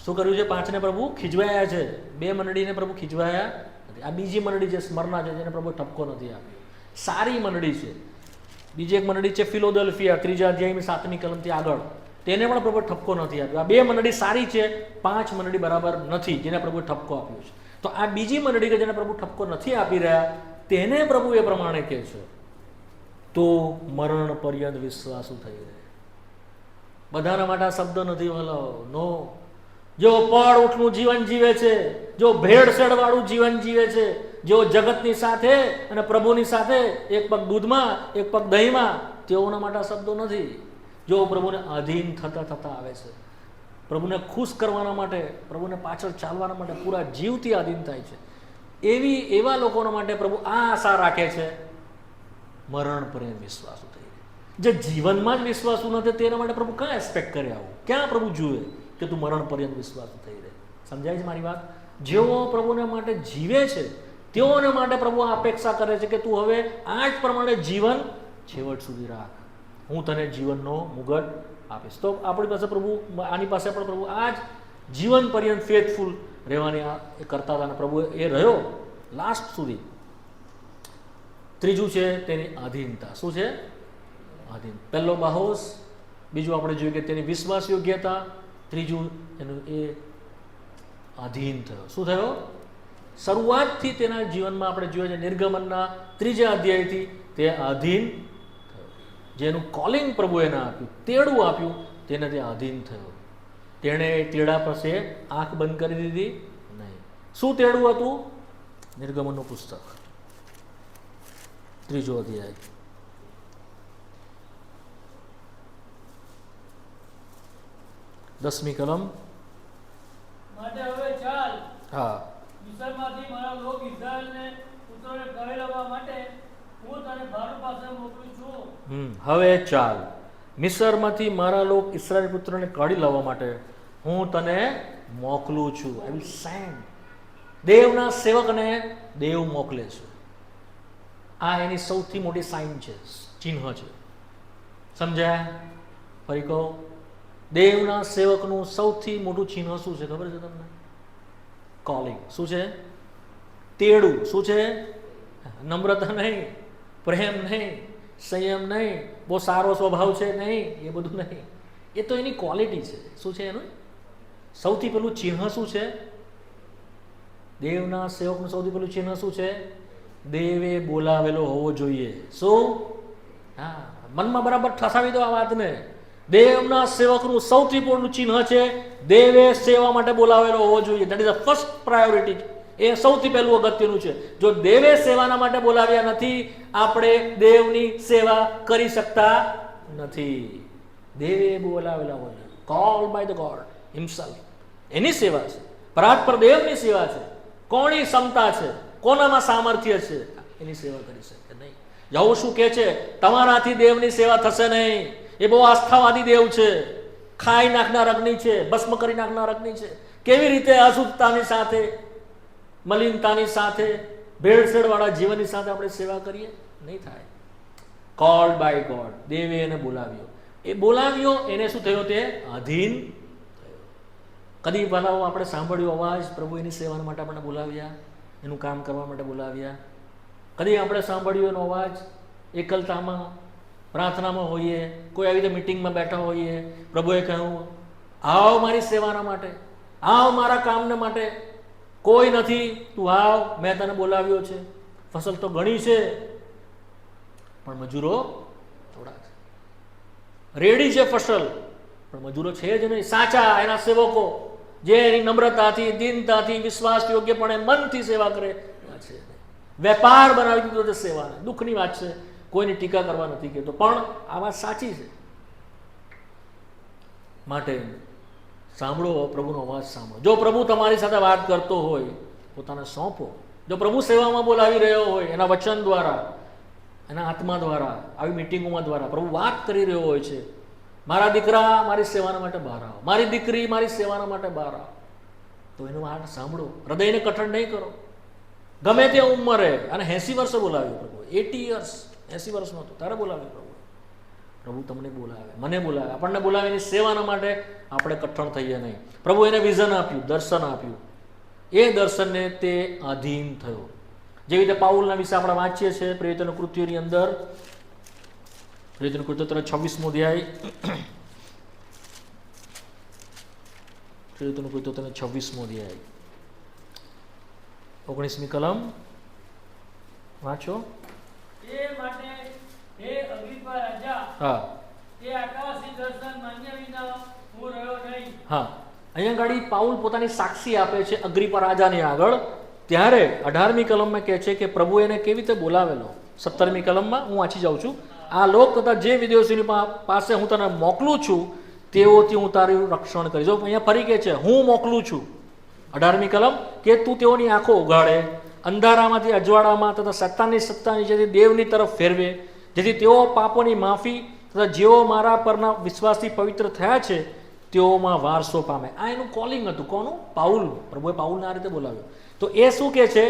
શું કર્યું છે? 5ને પ્રભુ ખીજવાયા છે, 2 મંડળીને પ્રભુ ખીજવાયા નથી. આ બીજી મંડળી છે, સ્મરના છે, જેને પ્રભુએ ઠપકો નથી આપ્યો. સારી મંડળી છે. બીજી એક મંડળી છે ફિલોડેલ્ફિયા, 3 અધ્યાયની 7મી કલમથી આગળ, તેને પણ પ્રભુએ ઠપકો નથી આપ્યો. આ 2 મંડળી સારી છે, 5 મંડળી બરાબર નથી જેને પ્રભુએ ઠપકો આપ્યો છે. તો આ બીજી મંડળી કે જેને પ્રભુ ઠપકો નથી આપી રહ્યા, તેને પ્રભુ એ પ્રમાણે કહે છે, તો મરણ પર્યંત વિશ્વાસુ થઈ રહે. બધાના માટે આ શબ્દ નથી વાલો, નો. જો પળ ઉઠનું જીવન જીવે છે, જો ભેળસેળ વાળું જીવન જીવે છે, જો જગતની સાથે અને પ્રભુની સાથે એક પગ દૂધમાં એક પગ દહીંમાં, તેઓના માટે આ શબ્દો નથી. જો પ્રભુને આધીન થતા થતા આવે છે, પ્રભુને ખુશ કરવાના માટે, પ્રભુને પાછળ ચાલવાના માટે પૂરા જીવથી આધીન થાય છે, એવા લોકોના માટે પ્રભુ આ આશા રાખે છે, મરણ પર્યંત વિશ્વાસુ થઈ રહે. જે જીવનમાં જ વિશ્વાસુ નથી તેના માટે પ્રભુ ક્યાં એક્સપેક્ટ કરે આવું? ક્યાં પ્રભુ જુએ કે તું મરણ પર્યંત વિશ્વાસુ થઈ રહે? સમજાય છે મારી વાત? જેઓ પ્રભુને માટે જીવે છે તેઓને માટે પ્રભુ આ અપેક્ષા કરે છે કે તું હવે આ જ પ્રમાણે જીવન છેવટ સુધી રાખ, હું તને જીવનનો મુગટ આપીશ. તો આપણી પાસે પ્રભુ, આની પાસે પણ પ્રભુ આ જ જીવન પર્યંત ફેથફુલ રહેવાની એ કરતા હતા, અને પ્રભુ એ રહ્યો લાસ્ટ સુધી. ત્રીજું છે તેની આધીનતા. શું છે? આધીન. પહેલો બાહોશ, બીજું આપણે જોયું કે તેની વિશ્વાસ યોગ્યતા, ત્રીજું એનું એ આધીન થયો. શું થયો? શરૂઆતથી તેના જીવનમાં આપણે જોઈએ છે નિર્ગમનના 3 અધ્યાયથી તે આધીન થયો. જેનું કોલિંગ પ્રભુ એને આપ્યું, તેડું આપ્યું, તેને તે આધીન થયો. તેણે તેડા પાસે આંખ બંધ કરી દીધી નહીં. શું તેડું હતું? નિર્ગમનનું પુસ્તક 3 અધ્યાય. દસમી કલમ. માટે હવે ચાલ, હા, મિસ્રમાંથી મારા લોક ઇઝરાયલને પુત્રોને કાઢી લાવવા માટે હું તને ફારો પાસે મોકલું છું. હવે ચાલ, મિસ્રમાંથી મારા લોક ઇસ્રાયેલ પુત્રોને કાઢી લાવવા માટે હું તને મોકલું છું. I will send. દેવના સેવકને દેવ મોકલે છે. આ એની સૌથી મોટી સાઇન છે, ચિહ્ન છે. સમજાય? ફરી કહો, દેવના સેવકનું સૌથી મોટું ચિહ્ન શું છે ખબર છે તમને? કોલિંગ. શું છે? તેડું. શું છે? નમ્રતા નહીં, પ્રેમ નહીં, સંયમ નહીં, બહુ સારો સ્વભાવ છે નહીં, એ બધું નહીં. એ તો એની ક્વોલિટી છે. શું છે એનું સૌથી પેલું ચિહ્ન? શું છે? દેવના સેવકનું સૌથી પેલું ચિહ્ન શું છે? દેવે બોલાવેલો હોવો જોઈએ. શું? હા, મનમાં બરાબર ઠસાવી દો આ વાતને. દેવના સેવકનું સૌથી મોટું ચિહ્ન છે દેવે સેવા માટે બોલાવેલો હોવો જોઈએ. That is the first priority. એ સૌથી પહેલું અગત્યનું છે. જો દેવે સેવાના માટે બોલાવ્યા નથી, આપણે દેવની સેવા કરી શકતા નથી. દેવે બોલાવેલા હોય, call by the God himself, એની સેવા છે. પરાત્પર દેવની સેવા છે. કોની ક્ષમતા છે, કોનામાં સામર્થ્ય છે, એની સેવા કરી શકે નહીં. જવું શું કહે છે? તમારાથી દેવની સેવા થશે નહીં. એ બહુ આસ્થાવાદી દેવ છે, ખાઈ નાખનાર અગ્નિ છે, ભસ્મ કરી નાખનાર અગ્નિ છે. કેવી રીતે અશુદ્ધતાની સાથે, મલિનતાની સાથે, ભેળસેળ વાળા જીવનની સાથે આપણે સેવા કરીએ? નહીં થાય. કોલ્ડ બાય ગોડ, દેવે એને બોલાવ્યો. એ બોલાવ્યો, એને શું થયો? તે આધીન થયો. કદી ભલાઓ આપણે સાંભળ્યો અવાજ, પ્રભુ એની સેવા માટે આપણને બોલાવ્યા, એનું કામ કરવા માટે બોલાવ્યા? કદી આપણે સાંભળ્યો એનો અવાજ એકલતામાં, પ્રાર્થનામાં હોઈએ, કોઈ આવી રીતે મિટિંગમાં બેઠા હોઈએ, પ્રભુએ કહ્યું આવ મારી સેવાના માટે, આવ મારા કામને માટે, કોઈ નથી, તું આવ, મેં તને બોલાવ્યો છે. ફસલ તો ઘણી છે પણ મજૂરો થોડા છે. રેડી છે ફસલ પણ મજૂરો છે જ નહીં. સાચા એના સેવકો જે એની નમ્રતાથી, દીનતાથી, વિશ્વાસ યોગ્યપણે મનથી સેવા કરે છે. વેપાર બનાવી દીધો છે સેવાને. દુઃખની વાત છે, કોઈની ટીકા કરવા નથી કહેતો, પણ આ વાત સાચી છે. માટે સાંભળો, પ્રભુનો અવાજ સાંભળો. જો પ્રભુ તમારી સાથે વાત કરતો હોય, પોતાને સોંપો. જો પ્રભુ સેવામાં બોલાવી રહ્યો હોય, એના વચન દ્વારા, એના આત્મા દ્વારા, આવી મિટિંગોમાં દ્વારા પ્રભુ વાત કરી રહ્યો હોય છે, મારા દીકરા મારી સેવાના માટે બહાર આવો, મારી દીકરી મારી સેવાના માટે બહાર આવો, તો એનો વાત સાંભળો. હૃદયને કઠણ નહીં કરો. ગમે તે ઉંમરે, અને 80 વર્ષે બોલાવ્યો પ્રભુ, 80 યર્સ, 80 વર્ષનો હતો તારે બોલાવ્યો પ્રભુ. પ્રભુ તમને બોલાવે, મને બોલાવે, આપણને બોલાવે એની સેવાના માટે. આપણે કઠણ થઈએ નહીં. પ્રભુ એને વિઝન આપ્યું, દર્શન આપ્યું, એ દર્શનને તે આધીન થયો. જેવી રીતે પાઉલના વિશે આપણે વાંચીએ છીએ પ્રેરિતોના કૃત્યોની અંદર પ્રેરિતોનું કૃત્ય 26મો અધ્યાય, પ્રેરિતોનું કૃત્ય 26મો અધ્યાય 19મી કલમ વાંચો. એ માટે હે અગ્રિપ્પા રાજા, હા એ આકાશી દર્શન માન્ય વિના હું રહ્યો નહીં. હા, અહીંયા ગાડી પાઉલ પોતાની સાક્ષી આપે છે અગ્રિપ્પા રાજાની આગળ. ત્યારે 18મી કલમમાં કહે છે કે પ્રભુ એને કેવી રીતે બોલાવેલો. 17મી કલમમાં હું વાંચી જાઉં છું. આ લોક તથા જે વિદેશીની પાસે હું તને મોકલું છું તેઓથી હું તારું રક્ષણ કરીશ. જો અહીંયા ફરી કહે છે હું મોકલું છું. 18મી કલમ કે તું તેઓની આંખો ઉઘાડે, અંધારામાંથી અજવાળામાં તથા સત્તાની સત્તા નીચેથી દેવની તરફ ફેરવે, જેથી તેઓ પાપોની માફી તથા જેઓ મારા પરના વિશ્વાસથી પવિત્ર થયા છે તેઓમાં વારસો પામે. આ એનું કોલિંગ હતું. કોનું? પાઉલ. પ્રભુએ પાઉલને આ રીતે બોલાવ્યો. તો એ શું કહે છે?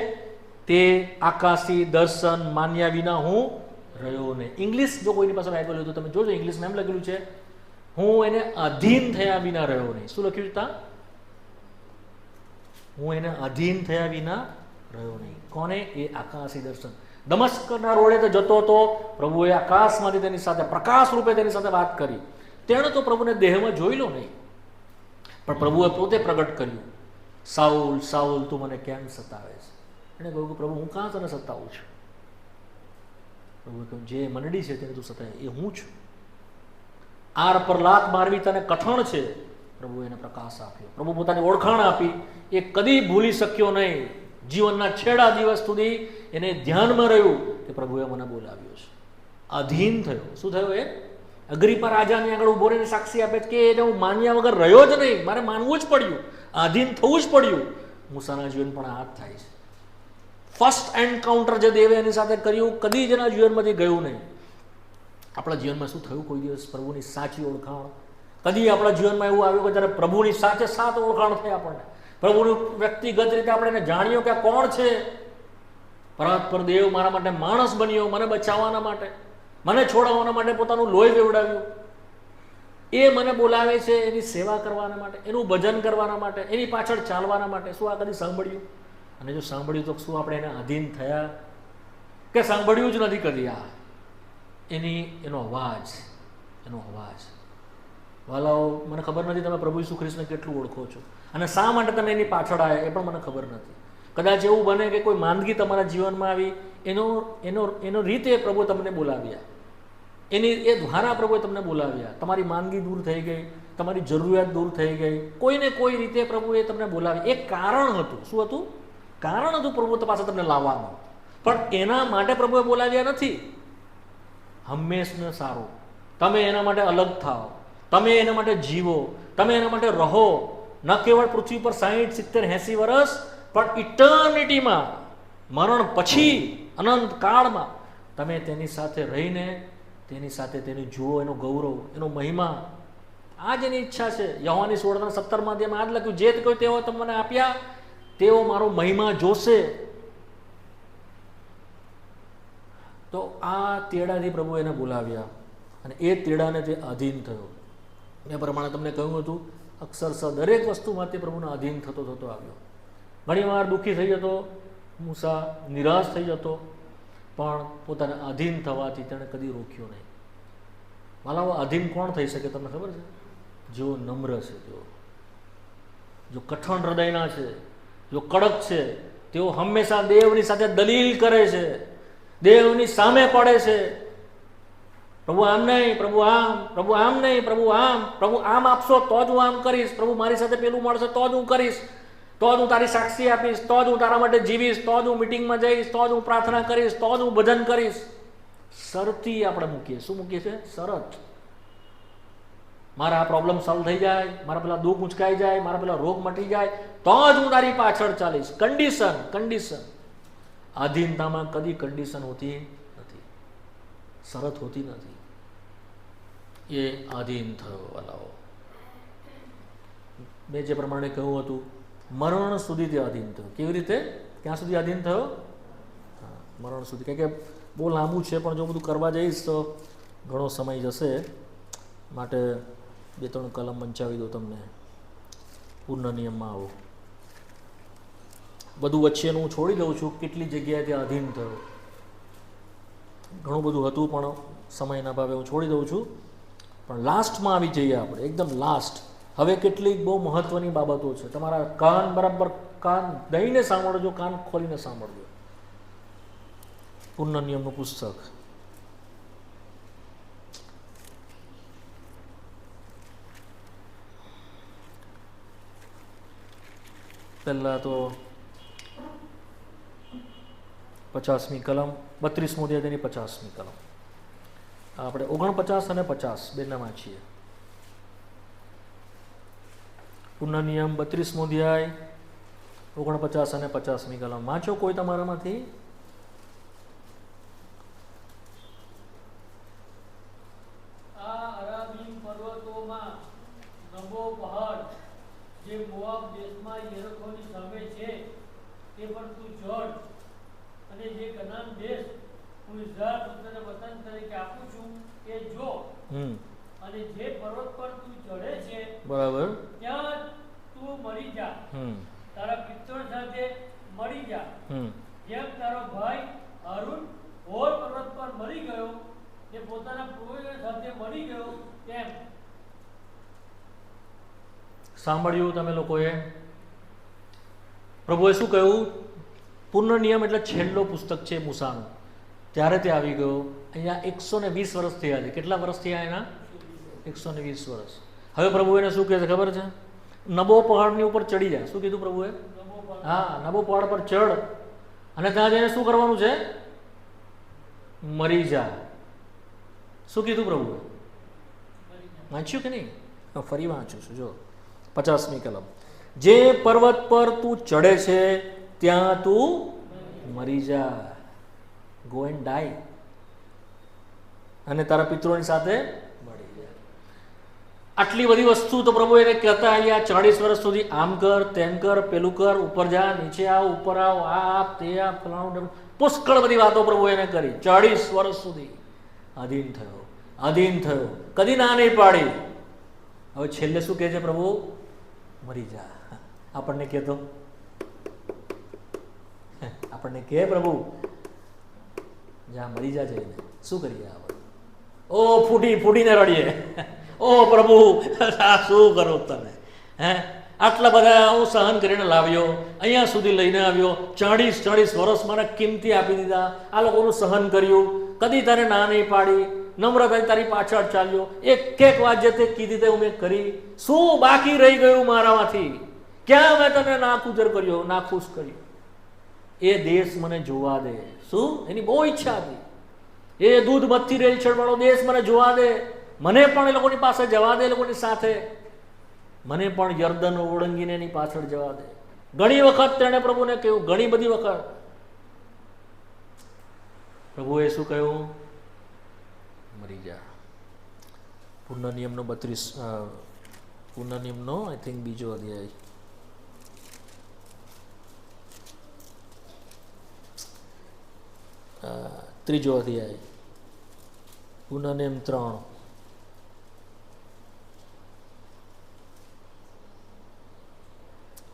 તે આકાશી દર્શન માન્યા વિના હું રહ્યો નહીં. ઇંગ્લિશ જો કોઈની પાસે બાઇબલ હોય તો તમે જોજો, ઇંગ્લિશમાં એમ લખેલું છે હું એને અધીન થયા વિના રહ્યો નહીં. શું લખ્યું છે? હું એને અધીન થયા વિના રહ્યો નહીં. કોને? એ આકાશી દર્શન. દમસ્કના રોડે તો જતો હતો, પ્રભુએ આકાશમાંથી તેની સાથે પ્રકાશ રૂપે તેની સાથે વાત કરી. તેણે તો પ્રભુને દેહમાં જોઈ લો નહીં, પણ પ્રભુએ પોતે પ્રગટ કર્યું. સાઉલ સાઉલ તું મને કેમ સતાવે છે? એણે કહ્યું કે પ્રભુ હું કાં તને સતાવું છું? પ્રભુએ કહ્યું જે મંડળી છે તેને તું સતાવે એ હું છું. આર પર લાત મારવી તને કઠણ છે. પ્રભુએ એને પ્રકાશ આપ્યો. પ્રભુ પોતાની ઓળખાણ આપી. એ કદી ભૂલી શક્યો નહીં. જીવનના છેલ્લા દિવસ સુધી એને ધ્યાનમાં રહ્યું કે પ્રભુએ મને બોલાવ્યો છે. અધીન થયો. શું થયો? એ અગ્રિપ્પા રાજાની આગળ ઉભો રહીને સાક્ષી આપે કે એને હું માન્યા વગર રહ્યો જ નહીં, મારે માનવું જ પડ્યું, આધીન થવું જ પડ્યું. મૂસાના જીવન પણ આ જ થાય છે. ફર્સ્ટ એન્કાઉન્ટર જે દેવે એની સાથે કર્યું કદી જ એના જીવનમાંથી ગયું નહીં. આપણા જીવનમાં શું થયું? કોઈ દિવસ પ્રભુની સાચી ઓળખાણ કદી આપણા જીવનમાં એવું આવ્યું કે જ્યારે પ્રભુની સાચે સાચ ઓળખાણ થઈ, આપણને પ્રભુનું વ્યક્તિગત રીતે આપણે એને જાણ્યો કે આ કોણ છે? પરાત્પર દેવ મારા માટે માણસ બન્યો, મને બચાવવાના માટે, મને છોડાવવાના માટે પોતાનું લોહી વેવડાવ્યું. એ મને બોલાવે છે એની સેવા કરવાના માટે, એનું ભજન કરવાના માટે, એની પાછળ ચાલવાના માટે. શું આ કદી સાંભળ્યું? અને જો સાંભળ્યું તો શું આપણે એને અધીન થયા કે સાંભળ્યું જ નથી કદી? આ એનો અવાજ. વાલાઓ, મને ખબર નથી તમે પ્રભુ ઈસુ ખ્રિસ્તને કેટલું ઓળખો છો અને શા માટે તમે એની પાછળ આવ્યા એ પણ મને ખબર નથી. કદાચ એવું બને કે કોઈ માંદગી તમારા જીવનમાં આવી, એનો રીતે પ્રભુ તમને બોલાવ્યા, એ દ્વારા પ્રભુએ તમને બોલાવ્યા. તમારી માંદગી દૂર થઈ ગઈ, તમારી જરૂરિયાત દૂર થઈ ગઈ, કોઈને કોઈ રીતે પ્રભુએ તમને બોલાવી. એક કારણ હતું. શું હતું? કારણ હતું પ્રભુ પાસે તમને લાવવાનું. પણ એના માટે પ્રભુએ બોલાવ્યા નથી. હંમેશને સારું તમે એના માટે અલગ થાઓ, તમે એના માટે જીવો, તમે એના માટે રહો. ન કેવળ પૃથ્વી પર 60, 70, 80 વર્ષ, પણ ઇટર્નિટીમાં, મરણ પછી, અનંત કાળમાં તમે તેની સાથે રહીને તેની સાથે તેની જુઓ, એનો ગૌરવ, એનો મહિમા. આ જ એની ઈચ્છા છે. યોહાની 16:17 આ જ લખ્યું, જે કોઈ તેઓ તમને આપ્યા તેઓ મારો મહિમા જોશે. તો આ તેડાથી પ્રભુ એને બોલાવ્યા અને એ તેડાને તે અધીન થયો. એ પ્રમાણે તમને કહ્યું હતું, અક્ષરશઃ દરેક વસ્તુમાં તે પ્રભુના અધીન થતો આવ્યો. ઘણીવાર દુઃખી થઈ જતો મૂસા, નિરાશ થઈ જતો, પણ પોતાને અધીન થવાથી તેણે કદી રોક્યો નહીં. માલાઓ, અધીન કોણ થઈ શકે તમને ખબર છે? જેઓ નમ્ર છે, જો કઠણ હૃદયના છે, જો કડક છે, તેઓ હંમેશા દેવની સાથે દલીલ કરે છે, દેવની સામે પડે છે. પ્રભુ આમ નહીં, પ્રભુ આમ, પ્રભુ આમ નહીં, પ્રભુ આમ, પ્રભુ આમ આપશો તો જ હું આમ કરીશ, પ્રભુ મારી સાથે પેલું મળશે તો જ હું કરીશ, તો જ હું તારી સાક્ષી આપીશ, તો જ હું તારા માટે જીવીશ, તો જ હું મિટિંગમાં જઈશ, તો જ હું પ્રાર્થના કરીશ, તો જ હું ભજન કરીશ. શરતી આપણે મૂકીએ. શું મૂકીએ છીએ? શરત. મારા આ પ્રોબ્લેમ સોલ્વ થઈ જાય, મારા પેલા દુઃખ ઉંચકાઈ જાય, મારા પેલા રોગ મટી જાય તો જ હું તારી પાછળ ચાલીશ. કન્ડિશન. આધીનતામાં કદી કન્ડિશન હોતી નથી, શરત હોતી નથી. એ આધીન થયો. વાલાઓ, મેં જે પ્રમાણે કહ્યું હતું, મરણ સુધી તે આધીન થયો. કેવી રીતે? ક્યાં સુધી આધીન થયો? મરણ સુધી. કારણ કે બહુ લાંબુ છે, પણ જો બધું કરવા જઈશ તો ઘણો સમય જશે. માટે 2-3 કલમ વંચાવી દો તમને. પૂર્ણ નિયમમાં આવો. બધું વચ્ચેનું હું છોડી દઉં છું. કેટલી જગ્યાએ તે આધીન થયો. ઘણું બધું હતું, પણ સમયના ભાવે હું છોડી દઉં છું, પણ લાસ્ટમાં આવી જઈએ આપણે, એકદમ લાસ્ટ. હવે કેટલીક બહુ મહત્ત્વની બાબતો છે, તમારા કાન બરાબર કાન દઈને સાંભળજો, કાન ખોલીને સાંભળજો. પૂર્ણ નિયમનું પુસ્તક, પહેલાં તો 50મી કલમ, 32મો અધ્યાય તેની 50મી કલમ. આપણે 49 અને 50 બેનામાં છીએ. પૂર્ણ નિયમ 32મો અધ્યાય 49 અને 50મી કલમ વાંચો કોઈ તમારામાંથી. આ અરાબીમ પર્વતોમાં નબો પહાડ જે મોઆબ દેશમાં યરીખોની સામે છે તે પર તું ચઢ, અને જે કનાન દેશ હું ઇઝરાયલ પુત્રને વતન તરીકે આપું છું એ જો, અને જે પર્વત પર તું ચઢે છે બરાબર ત્યાં તું મરી જા, તારા પિતૃ સાથે મરી જા, જેમ તારો ભાઈ હારૂન હોર પર્વત પર મરી ગયો, તે પોતાના પૂર્વજો સાથે મરી ગયો તેમ. સાંભળ્યું તમે લોકોએ? પ્રભુએ શું કહ્યું? પૂર્ણ નિયમ એટલે છેલ્લો પુસ્તક છે મૂસાનું, ત્યારે તે આવી ગયો. અહીંયા 120 વર્ષ થયા છે. કેટલા વર્ષ થયા એના? 120 વર્ષ. હવે પ્રભુ એને શું કહે છે ખબર છે? નબો પહાડની ઉપર ચડી જાય. શું કીધું પ્રભુએ? હા, નબો પહાડ પર ચડ, અને ત્યાં જઈને શું કરવાનું છે? મરી જા. શું કીધું પ્રભુએ? વાંચ્યું કે નહીં? ફરી વાંચું છું. જો 50મી કલમ, જે પર્વત પર તું ચડે છે ત્યાં તું મરી જા, ગો એન્ડ ડાય, અને તારા પિતૃઓની સાથે મળી જા. આટલી બધી વસ્તુ તો પ્રભુ એને કહેતા અહીંયા 40 વર્ષ સુધી આમ કર, તેમ કર, પેલું કર, ઉપર જા, નીચે આવ, ઉપર આવ, આ આપ, તે આપ, ફલાણું, પુષ્કળ બધી વાતો પ્રભુ એને કરી. 40 વર્ષ સુધી અધીન થયો, અધીન થયો, કદી ના નહીં પાડી. હવે છેલ્લે શું કહે છે પ્રભુ? મરી જા. આપણને કહેતો, આપણને કહે પ્રભુ જા મરી જા જઈને. શું કરીએ આપણે? ઓ ફૂટીને રડીએ, ઓ પ્રભુ શું કરો તમે? આટલા બધા હું સહન કરીને લાવ્યો, અહીંયા સુધી લઈને આવ્યો, 40 વર્ષ મારા કિંમતી આપી દીધા, આ લોકોનું સહન કર્યું, કદી તારે ના નહીં પાડી, નમ્રતાથી તારી પાછળ ચાલ્યો, એક વાત જે તે કીધી તે મેં કરી, શું બાકી રહી ગયું મારામાંથી? ક્યાં મેં તને નાખુદર કર્યો, નાખુશ કર્યો? એ દેશ મને જોવા દે. શું? એની બહુ ઈચ્છા હતી, એ દૂધ મથથી રેલછડ વાળો દેશ મને જોવા દે, મને પણ એ લોકોની પાસે જવા દે, એ લોકોની સાથે મને પણ યર્દન ઓળંગીને એની પાછળ જવા દે. ઘણી વખત તેણે પ્રભુને કહ્યું, ઘણી બધી વખત પ્રભુએ શું કહ્યું? મરી જા. પૂર્ણ નિયમનો 32 પૂર્ણ નિયમનો આઈ થિંક બીજો અધ્યાય, ત્રીજો અધ્યાય, પૂર્ણ નિયમ 3,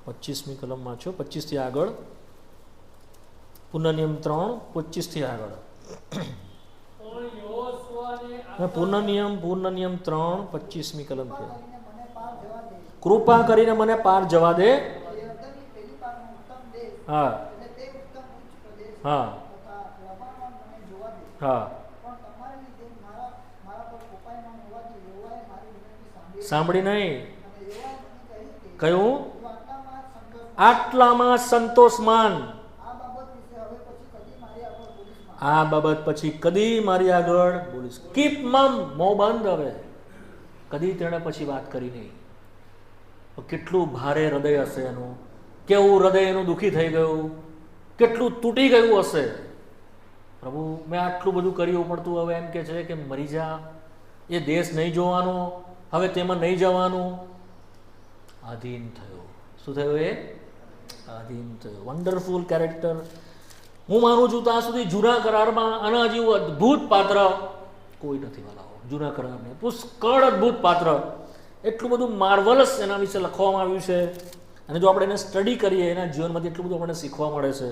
પચીસમી કલમમાં છો, 25 થી આગળ. પૂર્ણ નિયમ 3, 25 થી આગળ. પૂર્ણ નિયમ 3, 25મી કલમ છે. કૃપા કરીને મને પાર જવા દે. હા હા હા. સાંભળી નહીં? કયું? આટલામાં સંતોષમાન. આ બાબત પછી કદી મારી આગળ બોલીશ. કીપ મમ, મોં બંધ. હવે કદી તેણે પછી વાત કરી નહીં. કેટલું ભારે હૃદય હશે એનું, કેવું હૃદય એનું દુઃખી થઈ ગયું, કેટલું તૂટી ગયું હશે. પ્રભુ મેં આટલું બધું કર્યું પણ તું હવે એમ કે છે કે મરી જા, એ દેશ નહીં જોવાનો, હવે તેમાં નહીં જવાનું. આધીન થયો. શું થયું? એ આધીન થયો. Wonderful character. હું માનું છું ત્યાં સુધી જૂના કરારમાં આના જેવું અદ્ભુત પાત્ર કોઈ નથી વાલાઓ. જૂના કરારને પુષ્કળ અદ્ભુત પાત્ર, એટલું બધું માર્વલસ એના વિશે લખવામાં આવ્યું છે, અને જો આપણે એને સ્ટડી કરીએ એના જીવનમાંથી એટલું બધું આપણને શીખવા મળે છે.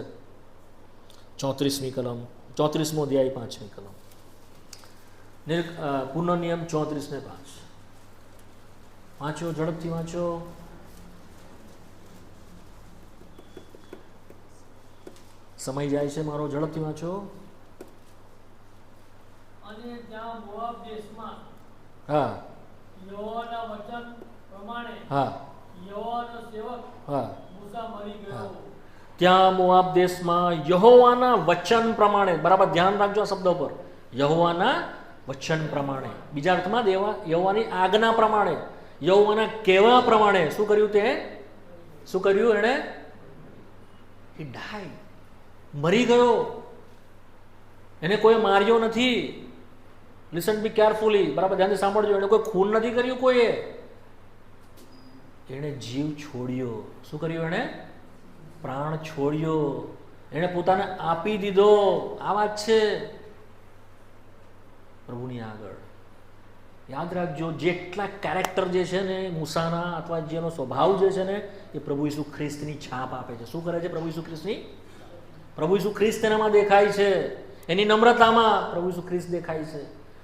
34મી કલમ, 34મો અધ્યાય, 5મી કલમ. પુનઃનિયમ 34:5 વાંચો, ઝડપથી વાંચો. સમય જાય છે મારો, ઝડપથી વાંચો. અને ત્યાં મોઆબ દેશમાં હા યહોવાના વચન પ્રમાણે હા યહોવાનો સેવક હા મૂસા મરી ગયો. ત્યાં મોઆબ દેશમાં યહોવાના વચન પ્રમાણે, બરાબર ધ્યાન રાખજો આ શબ્દ પર, યહોવાના વચન પ્રમાણે, બીજા અર્થમાં યહોવાની આજ્ઞા પ્રમાણે, યહોવાના કહેવા પ્રમાણે શું કર્યું? શું કર્યું એણે? હી ડાઈડ, મરી ગયો. એને કોઈ માર્યો નથી. લિસન બી કેરફુલી, બરાબર ધ્યાનથી સાંભળજો. એને કોઈ ખૂન નથી કર્યું કોઈએ. એને જીવ છોડ્યો. શું કર્યું? એને પ્રાણ છોડ્યો. એને પોતાને આપી દીધો. આ વાત છે પ્રભુની આગળ. યાદ રાખજો, જેટલા કેરેક્ટર જે છે ને મૂસાના, અથવા જેનો સ્વભાવ જે છે ને, એ પ્રભુ ઈસુ ખ્રિસ્તની છાપ આપે છે. શું કરે છે પ્રભુ ઈસુ ખ્રિસ્તની? પ્રભુ ઈસુ ખ્રિસ્ત એનામાં દેખાય છે. એની નમ્રતામાં પ્રભુ ઈસુ ખ્રિસ્ત દેખાય છે.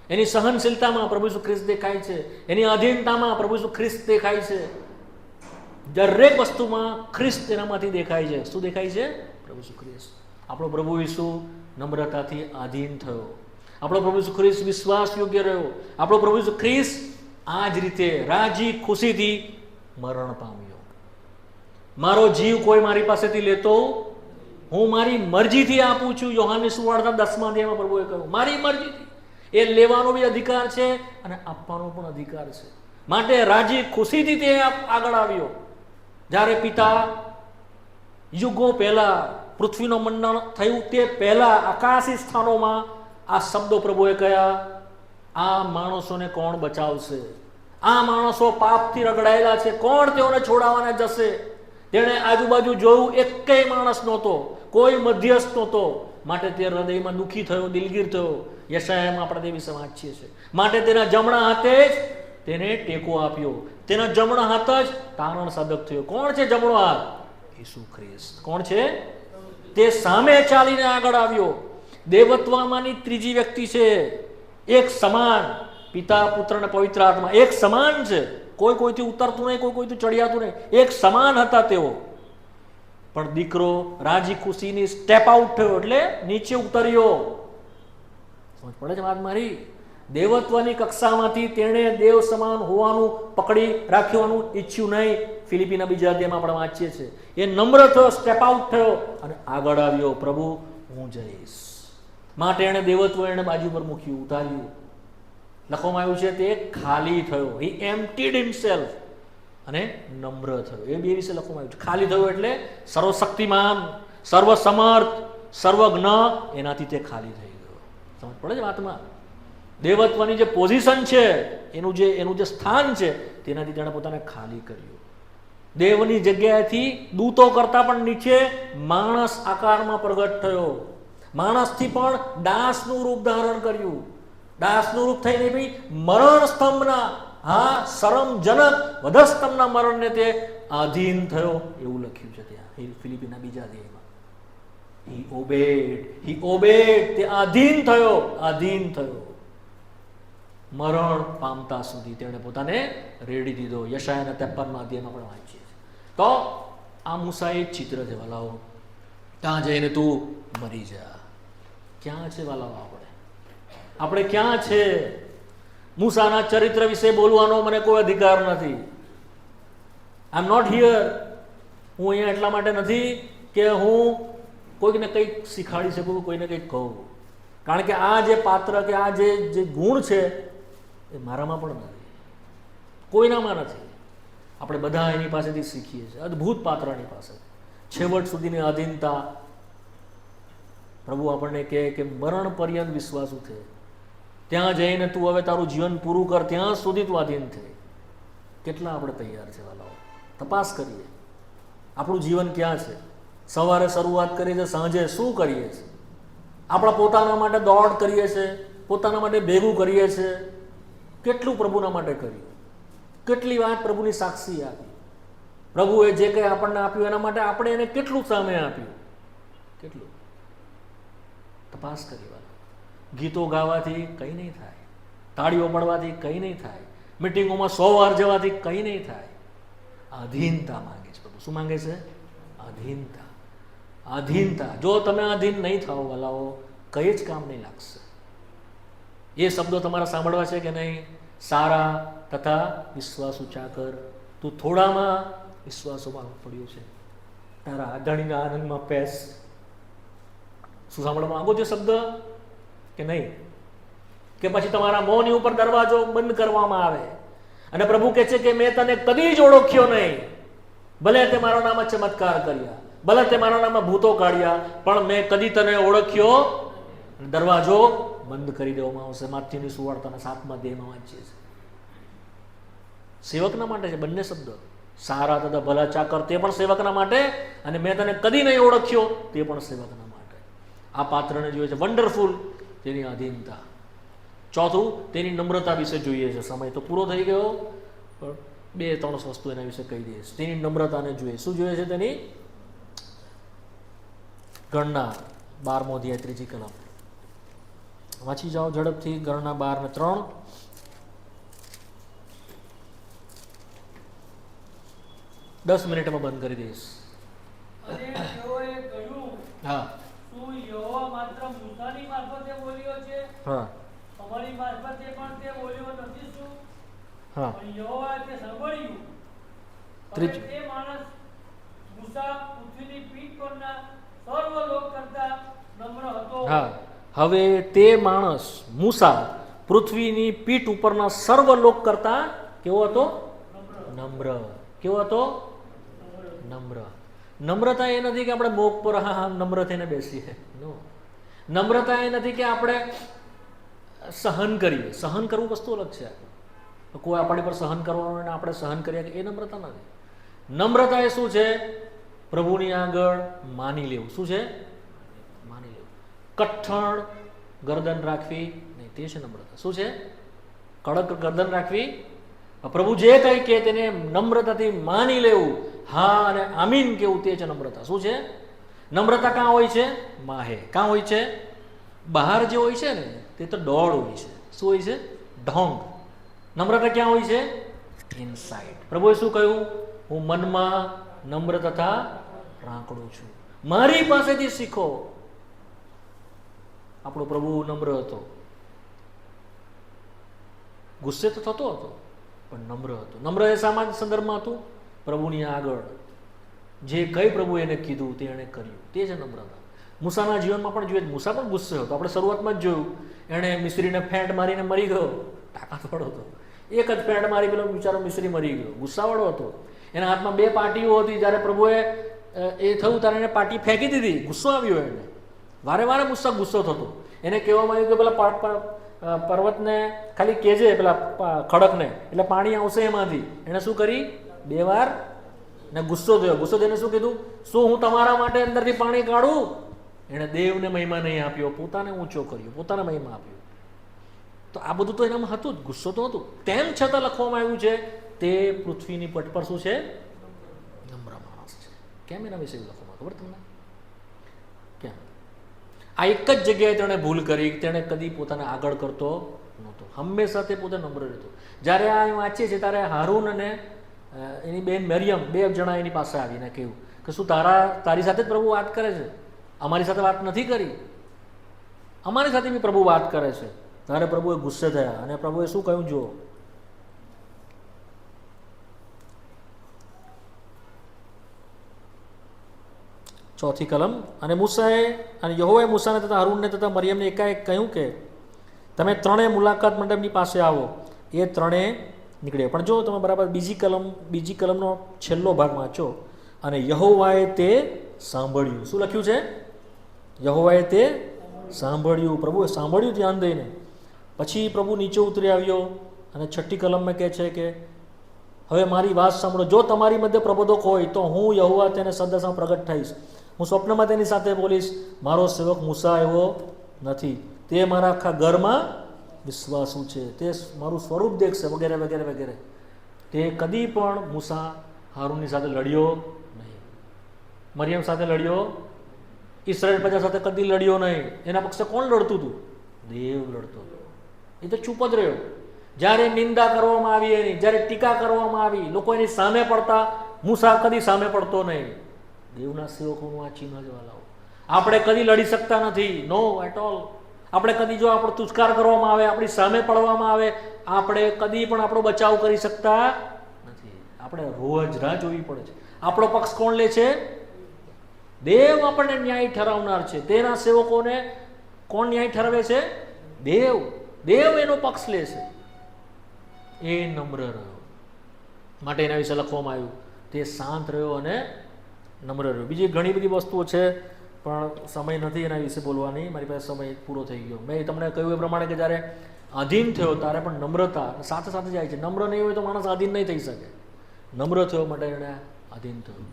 એની સહનશીલતામાં પ્રભુ ઈસુ ખ્રિસ્ત દેખાય છે. એની અધીનતામાં પ્રભુ ઈસુ ખ્રિસ્ત દેખાય છે. દરેક વસ્તુમાં ખ્રિસ્ત એનામાંથી દેખાય છે. શું દેખાય છે? પ્રભુ ઈસુ ખ્રિસ્ત. આપણો પ્રભુ ઈસુ નમ્રતાથી આધીન થયો. આપણો પ્રભુ ઈસુ ખ્રિસ્ત વિશ્વાસ યોગ્ય રહ્યો. આપણો પ્રભુ ઈસુ ખ્રિસ્ત આ જ રીતે રાજી ખુશીથી મરણ પામ્યો. મારો જીવ કોઈ મારી પાસેથી લેતો, હું મારી મરજીથી આપું છું. યોહાનની સુવાર્તા 10મા અધ્યાયમાં પ્રભુએ કહ્યું, મારી મરજીથી. એ લેવાનો બી અધિકાર છે અને આપવાનો પણ અધિકાર છે. માટે રાજી ખુશીથી તે આગળ આવ્યો. જ્યારે પિતા યુગો પહેલા પૃથ્વીનો મંડન થયું તે પહેલા આકાશી સ્થાનોમાં આ શબ્દો પ્રભુએ કહ્યા, આ માણસોને કોણ બચાવશે? આ માણસો પાપથી રગડાયેલા છે, કોણ તેઓને છોડાવવાને જશે? તેણે આજુબાજુ જોયું, એકેય માણસ નહોતો, કોઈ મધ્યસ્થ નહોતો. માટે તે હૃદયમાં દુઃખી થયો, દિલગીર થયો. યશાયામાં આપણે તે વિશે વાંચીએ છીએ. માટે તેના જમણા હાથે જ તેને ટેકો આપ્યો. તેના જમણા હાથ જ તારણ સાધક થયો. કોણ છે જમણો હાથ? ઈસુ ખ્રિસ્ત. કોણ છે? તે સામે ચાલીને આગળ આવ્યો. દેવત્વમાંની ત્રીજી વ્યક્તિ છે. એક સમાન, પિતા, પુત્ર અને પવિત્ર આત્મા એક સમાન છે. કોઈ કોઈથી ઉતરતું નહીં, કોઈ કોઈથી ચડિયાતું નહીં. એક સમાન હતા તેઓ. પણ દીકરો રાજી ખુશીની સ્ટેપ આઉટ થયો, એટલે નીચે ઉતર્યો. સમજ પડે છે વાત મારી? દેવત્વની કક્ષામાંથી તેણે દેવ સમાન હોવાનું પકડી રાખવાનું ઈચ્છ્યું નહીં. ફિલિપીના 2 અધ્યાયમાં આપણે વાંચીએ છીએ. એ નમ્ર થયો, સ્ટેપ આઉટ થયો અને આગળ આવ્યો. પ્રભુ, હું જઈશ. માટે એણે દેવત્વ એને બાજુ પર મૂક્યું, ઉતાર્યું. લખવામાં આવ્યું છે તે ખાલી થયો. હી એમ્પ્ટીડ હિમસેલ્ફ અને નમ્ર થયો. એ બે વિશે લખવામાં આવ્યું છે. ખાલી થયો એટલે સર્વશક્તિમાન, સર્વસમર્થ, સર્વજ્ઞ, એનાથી તે ખાલી થઈ ગયો. સમજ પડે છે વાતમાં? દેવત્વની જે પોઝિશન છે, એનું જે સ્થાન છે, તેનાથી તેણે પોતાને ખાલી કર્યું. દેવની જગ્યાએથી દૂતો કરતા પણ નીચે માણસ આકારમાં પ્રગટ થયો. માણસથી પણ દાસનું રૂપ ધારણ કર્યું. દાસનું રૂપ થઈને બી મરણ સ્તંભના, હા, શરમજનક વધસ્તંભના મરણને તે આધીન થયો, એવું લખ્યું છે ત્યાં ફિલિપીના 2 અધ્યાયમાં. હી ઓબેડ, તે આધીન થયો. મરણ પામતા સુધી તેણે પોતાને રેડી દીધો. યશાયાના 53મા અધ્યાયમાં પણ વાંચીએ છીએ. તો આ મૂસા એ ચિત્ર છે વાલાઓ. ત્યાં જઈને તું મરી જા. ક્યાં છે વાલાઓ આપણે ક્યાં છે? મૂસાના ચરિત્ર વિશે બોલવાનો મને કોઈ અધિકાર નથી. આઈ એમ નોટ હિયર. હું અહીંયા એટલા માટે નથી કે હું કોઈકને કંઈક શીખવાડી શકું, કોઈને કંઈક કહું. કારણ કે આ જે પાત્ર કે આ જે ગુણ છે એ મારામાં પણ નથી, કોઈનામાં નથી. આપણે બધા એની પાસેથી શીખીએ છીએ, અદ્ભુત પાત્રની પાસે. છેવટ સુધીની આધીનતા. પ્રભુ આપણને કહે કે મરણ પર્યંત વિશ્વાસુ છે. ત્યાં જઈને તું હવે તારું જીવન પૂરું કર, ત્યાં સુધી તું આધીન થઈ. કેટલા આપણે તૈયાર છે વાલાઓ? તપાસ કરીએ આપણું જીવન ક્યાં છે. સવારે શરૂઆત કરીએ છીએ, સાંજે શું કરીએ છીએ? આપણા પોતાના માટે દોડ કરીએ છીએ, પોતાના માટે ભેગું કરીએ છીએ. કેટલું પ્રભુના માટે કર્યું? કેટલી વાત પ્રભુની સાક્ષી આપી? પ્રભુએ જે કંઈ આપણને આપ્યું એના માટે આપણે એને કેટલું સામે આપ્યું? કેટલું? તપાસ કરી. ગીતો ગાવાથી કંઈ નહીં થાય. તાળીઓ મળવાથી કંઈ નહીં થાય, મિટિંગોમાં 100 વાર જવાથી કંઈ નહીં થાય. અધીનતા માંગે છે પ્રભુ. શું માંગે છે? અધીનતા. અધીનતા. જો તમે અધીન નહીં થાઓ વાલાઓ, કંઈ જ કામ નહીં લાગશે. એ શબ્દો તમારા સાંભળવા છે કે નહીં? સારા તથા વિશ્વાસુ ચાકર, તું થોડામાં વિશ્વાસોમાં પડ્યું છે, તારા અજાણીના આનંદમાં પેસ. શું સાંભળવા માંગો છો શબ્દ કે નહીં? કે પછી તમારા મોંની ઉપર દરવાજો બંધ કરવામાં આવે અને પ્રભુ કહે છે કે મેં તને કદી જ ઓળખ્યો નહીં, ભલે તે મારા નામમાં ચમત્કાર કર્યા, ભલે તે મારા નામમાં ભૂતો કાઢ્યા, પણ મેં કદી તને ઓળખ્યો. દરવાજો બંધ કરી દેવામાં આવશે. માથીની સુવાર્તાના 7મા અધ્યાયમાં વાંચીએ છીએ. સેવકના માટે છે બંને શબ્દ. સારા તથા ભલા ચાકર, તે પણ સેવકના માટે, અને મેં તને કદી નહીં ઓળખ્યો, તે પણ સેવકના માટે. આ પાત્રને જોઈએ છે વન્ડરફુલ, તેની અધીનતા. ચોથું, તેની નમ્રતા વિશે જોઈએ છે. સમય તો પૂરો થઈ ગયો, પણ 2-3 વસ્તુ એના વિશે કહી દઈશ. તેની નમ્રતાને જોઈએ. શું જોઈએ છે તેની? ગણના 12મો અધ્યાય 3જી કલમ વાંચી જાઓ ઝડપથી. ગણના 12:3. દસ મિનિટમાં બંધ કરી દઈશ. અને તેઓએ કહ્યું, હા, શું યહોવા માત્ર મૂસાની મારફતે બોલ્યો છે? હા, અમારી મારફતે પણ તે બોલ્યો નથી શું? હા. પણ યહોવાએ તે સાંભળ્યું. ત્રીજું. હવે તે માણસ મૂસા પૃથ્વીની પીઠ પરના સર્વ લોક કરતા નમ્ર હતો. હા, હવે તે માણસ મૂસા પૃથ્વીની પીઠ ઉપરના સર્વ લોક કરતા કેવો હતો? નમ્ર. કેવો હતો? નમ્ર. નમ્રતા એ નથી કે આપણે મોક પર હા હા નમ્ર થઈને બેસીએ. નો. નમ્રતા એ નથી કે આપણે સહન કરીએ. સહન કરવું વસ્તુ અલગ છે. કોઈ આપણી પર સહન કરવાનું અને આપણે સહન કરીએ, એ નમ્રતા નથી. નમ્રતા એ શું છે? પ્રભુની આગળ માની લેવું. શું છે? માની લેવું. કઠણ ગરદન રાખવી નહીં, તે છે નમ્રતા. શું છે? કડક ગરદન રાખવી. પ્રભુ જે કંઈ કહે તેને નમ્રતાથી માની લેવું, હા અને આમીન કેવું, તે છે નમ્રતા. શું છે? નમ્રતા ક્યાં હોય છે? માહે. ક્યાં હોય છે? બહાર જે હોય છે ને તે તો દોડ હોય છે. શું હોય છે? ઢોંગ. નમ્રતા ક્યાં હોય છે? ઇનસાઇડ. પ્રભુએ શું કહ્યું? હું મનમાં નમ્ર તથા રાંકડું છું, મારી પાસેથી શીખો. આપણો પ્રભુ નમ્ર હતો. ગુસ્સે તો થતો હતો, પણ નમ્ર હતો. નમ્ર એ સામાન્ય સંદર્ભમાં હતું. પ્રભુની આગળ જે કંઈ પ્રભુ એને કીધું તે એણે કર્યું, તે છે નમ્રતા. મૂસાના જીવનમાં પણ જોઈએ. મૂસા પણ ગુસ્સે હતો. આપણે શરૂઆતમાં જ જોયું, એણે મિસ્ત્રીને ફેંટ મારીને મરી ગયો. તાકાતવાળો હતો. એક જ ફેંટ મારી પેલો બિચારો મિસ્ત્રી મરી ગયો. ગુસ્સાવાળો હતો. એના હાથમાં 2 પાટીઓ હતી. જ્યારે પ્રભુએ એ થયું ત્યારે એને પાટી ફેંકી દીધી. ગુસ્સો આવ્યો એને. વારે વારે ગુસ્સો થતો. એને કહેવામાં આવ્યું કે પેલા પર્વતને ખાલી કહેજે, પેલા ખડકને, એટલે પાણી આવશે એમાંથી. એણે શું કરી? 2 વાર ને ગુસ્સો થયો. ગુસ્સો થઈને શું કીધું? શું હું તમારા માટે અંદરથી પાણી કાઢું? એણે દેવને મહિમા નહીં આપ્યો, પોતાને ઊંચો કર્યો, પોતાને મહિમા આપ્યો. તો આ બધું તો એનામાં હતું જ. ગુસ્સો તો હતું. તેમ છતાં લખવામાં આવ્યું છે તે પૃથ્વીની પટ પર શું છે? નમ્ર માણસ છે. કેમ એના વિશે લખવામાં? ખબર તમને? કેમ? આ એક જ જગ્યાએ તેણે ભૂલ કરી. તેણે કદી પોતાને આગળ કરતો નહોતો. હંમેશા તે પોતે નમ્ર રહેતો. જ્યારે આ વાંચીએ છીએ ત્યારે હારૂન અને એની બેન મરિયમ 2 જણા એની પાસે આવીને કહ્યું કે શું તારી સાથે જ પ્રભુ વાત કરે છે? અમારી સાથે વાત નથી કરી. અમારી સાથે બી પ્રભુ વાત કરે છે. ત્યારે પ્રભુએ ગુસ્સે થયા અને પ્રભુએ શું કહ્યું? જુઓ, ચોથી કલમ. અને મૂસાએ અને યહોવાએ મૂસાને તથા હારૂનને તથા મરિયમને એકાએક કહ્યું કે તમે 3 મુલાકાત મંડપની પાસે આવો. એ 3 નીકળ્યા. પણ જો તમે બરાબર બીજી કલમનો છેલ્લો ભાગ વાંચો. અને યહોવાએ તે સાંભળ્યું. શું લખ્યું છે? યહોવાએ તે સાંભળ્યું. પ્રભુએ સાંભળ્યું ધ્યાન દઈને. પછી પ્રભુ નીચે ઉતરી આવ્યો અને 6ઠ્ઠી કલમમાં કહે છે કે હવે મારી વાત સાંભળો. જો તમારી મધ્ય પ્રબોધક હોય તો હું યહોવા તેને સદા પ્રગટ થઈશ. હું સ્વપ્નમાં તેની સાથે બોલીશ. મારો સેવક મૂસા એવો નથી, તે મારા આખા ઘરમાં વિશ્વાસુ છે, તે મારું સ્વરૂપ દેખશે, વગેરે વગેરે વગેરે. તે કદી પણ મૂસા હારૂનની સાથે લડ્યો નહીં. મરિયમ સાથે લડ્યો, ઇસ્રાયેલ પ્રજા સાથે કદી લડ્યો નહીં. એના પક્ષે કોણ લડતું હતું? દેવ લડતો હતો. એ તો ચૂપ જ રહ્યો. જ્યારે નિંદા કરવામાં આવી એની, જ્યારે ટીકા કરવામાં આવી, લોકો એની સામે પડતા, મૂસા કદી સામે પડતો નહીં. દેવના સેવકોનું આ ચિહ્ન જ વાલાઓ. આપણે કદી લડી શકતા નથી, નો એટ ઓલ. આપણે કદી જો આપણો તુષ્કાર કરવામાં આવે, આપણી સામે પડવામાં આવે, આપણે કદી પણ આપણો બચાવ કરી શકતા નથી. આપણે રોજ રાહ જોવી પડે છે. આપણો પક્ષ કોણ લે છે? દેવ આપણને ન્યાય ઠરાવનાર છે. તેના સેવકોને કોણ ન્યાય ઠરાવે છે? દેવ. દેવ એનો પક્ષ લે છે. એ નમ્ર રહ્યો, માટે એના વિશે લખવામાં આવ્યું, તે શાંત રહ્યો અને નમ્ર રહ્યો. બીજી ઘણી બધી વસ્તુઓ છે, પણ સમય નથી એના વિશે બોલવાની. મારી પાસે સમય પૂરો થઈ ગયો. મેં તમને કહ્યું એ પ્રમાણે કે જ્યારે આધીન થયો ત્યારે પણ નમ્રતા સાથે સાથે જાય છે. નમ્ર નહીં હોય તો માણસ આધીન નહીં થઈ શકે. નમ્ર થયો માટે એને આધીન થયું.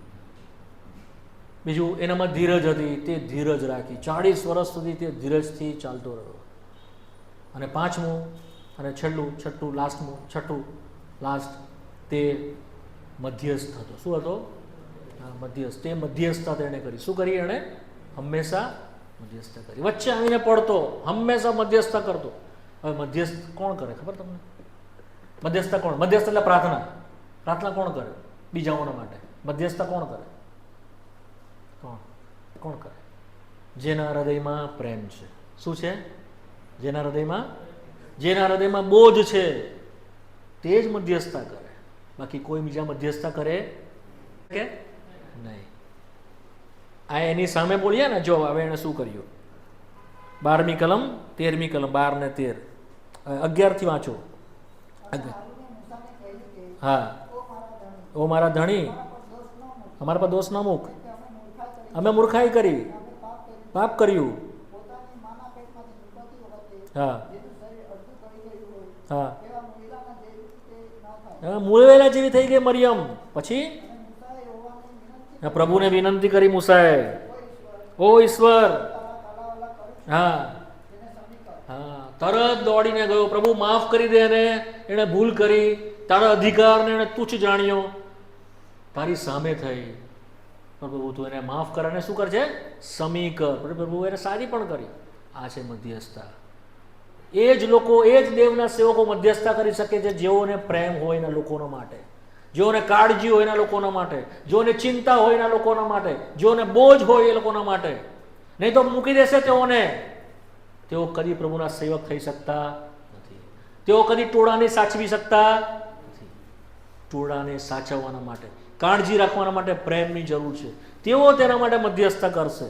બીજું, એનામાં ધીરજ હતી, તે ધીરજ રાખી. 40 વર્ષ સુધી તે ધીરજથી ચાલતો રહ્યો. અને પાંચમું અને છઠ્ઠું લાસ્ટ, તે મધ્યસ્થ હતો. શું હતો? મધ્યસ્થ. તે મધ્યસ્થતા તેણે કરી. શું કરી એણે? હંમેશા મધ્યસ્થતા કરી. વચ્ચે આવીને પડતો, હંમેશા મધ્યસ્થતા કરતો. હવે મધ્યસ્થ કોણ કરે ખબર તમને? મધ્યસ્થતા કોણ? મધ્યસ્થ એટલે પ્રાર્થના. પ્રાર્થના કોણ કરે? બીજાઓના માટે. મધ્યસ્થતા કોણ કરે? કોણ કરે? જેના હૃદયમાં પ્રેમ છે. શું છે? જેના હૃદયમાં બોજ છે, તે જ મધ્યસ્થતા કરે. બાકી કોઈ બીજા મધ્યસ્થતા કરે કે નહીં. આ એની સામે બોલીએ ને, જો હવે એને શું કર્યું? 12મી કલમ 13મી કલમ 12 ને 13 11 થી વાંચો. હા, ઓ મારા ધણી, અમારા પર દોષ ન મૂક, અમે મૂર્ખાઈ કરી, પાપ કર્યું. હા હા, મૂળવેલા જેવી થઈ ગઈ મરિયમ. પછી પ્રભુને વિનંતી કરી મૂસાએ, ઓ ઈશ્વર. હા હા, તરત દોડીને ગયો, પ્રભુ માફ કરી દે એને, એણે ભૂલ કરી, તારા અધિકારને એણે તુચ્છ જાણ્યો, તારી સામે થઈ. પ્રભુ તું એને માફ કર અને શું કરશે? સમી કર. પ્રભુ એને સારી પણ કરી. આ છે મધ્યસ્થતા. એ જ લોકો, એ જ દેવના સેવકો મધ્યસ્થતા કરી શકે છે જેઓને પ્રેમ હોય એના લોકોના માટે, જેઓને કાળજી હોય એના લોકોના માટે, જેઓને ચિંતા હોય એના લોકોના માટે, જેઓને બોજ હોય એ લોકોના માટે. નહીં તો મૂકી દેશે તેઓને. તેઓ કદી પ્રભુના સેવક થઈ શકતા નથી. તેઓ કદી ટોળાને સાચવી શકતા નથી. ટોળાને સાચવવાના માટે, કાળજી રાખવાના માટે પ્રેમની જરૂર છે. તેઓ તેના માટે મધ્યસ્થતા કરશે.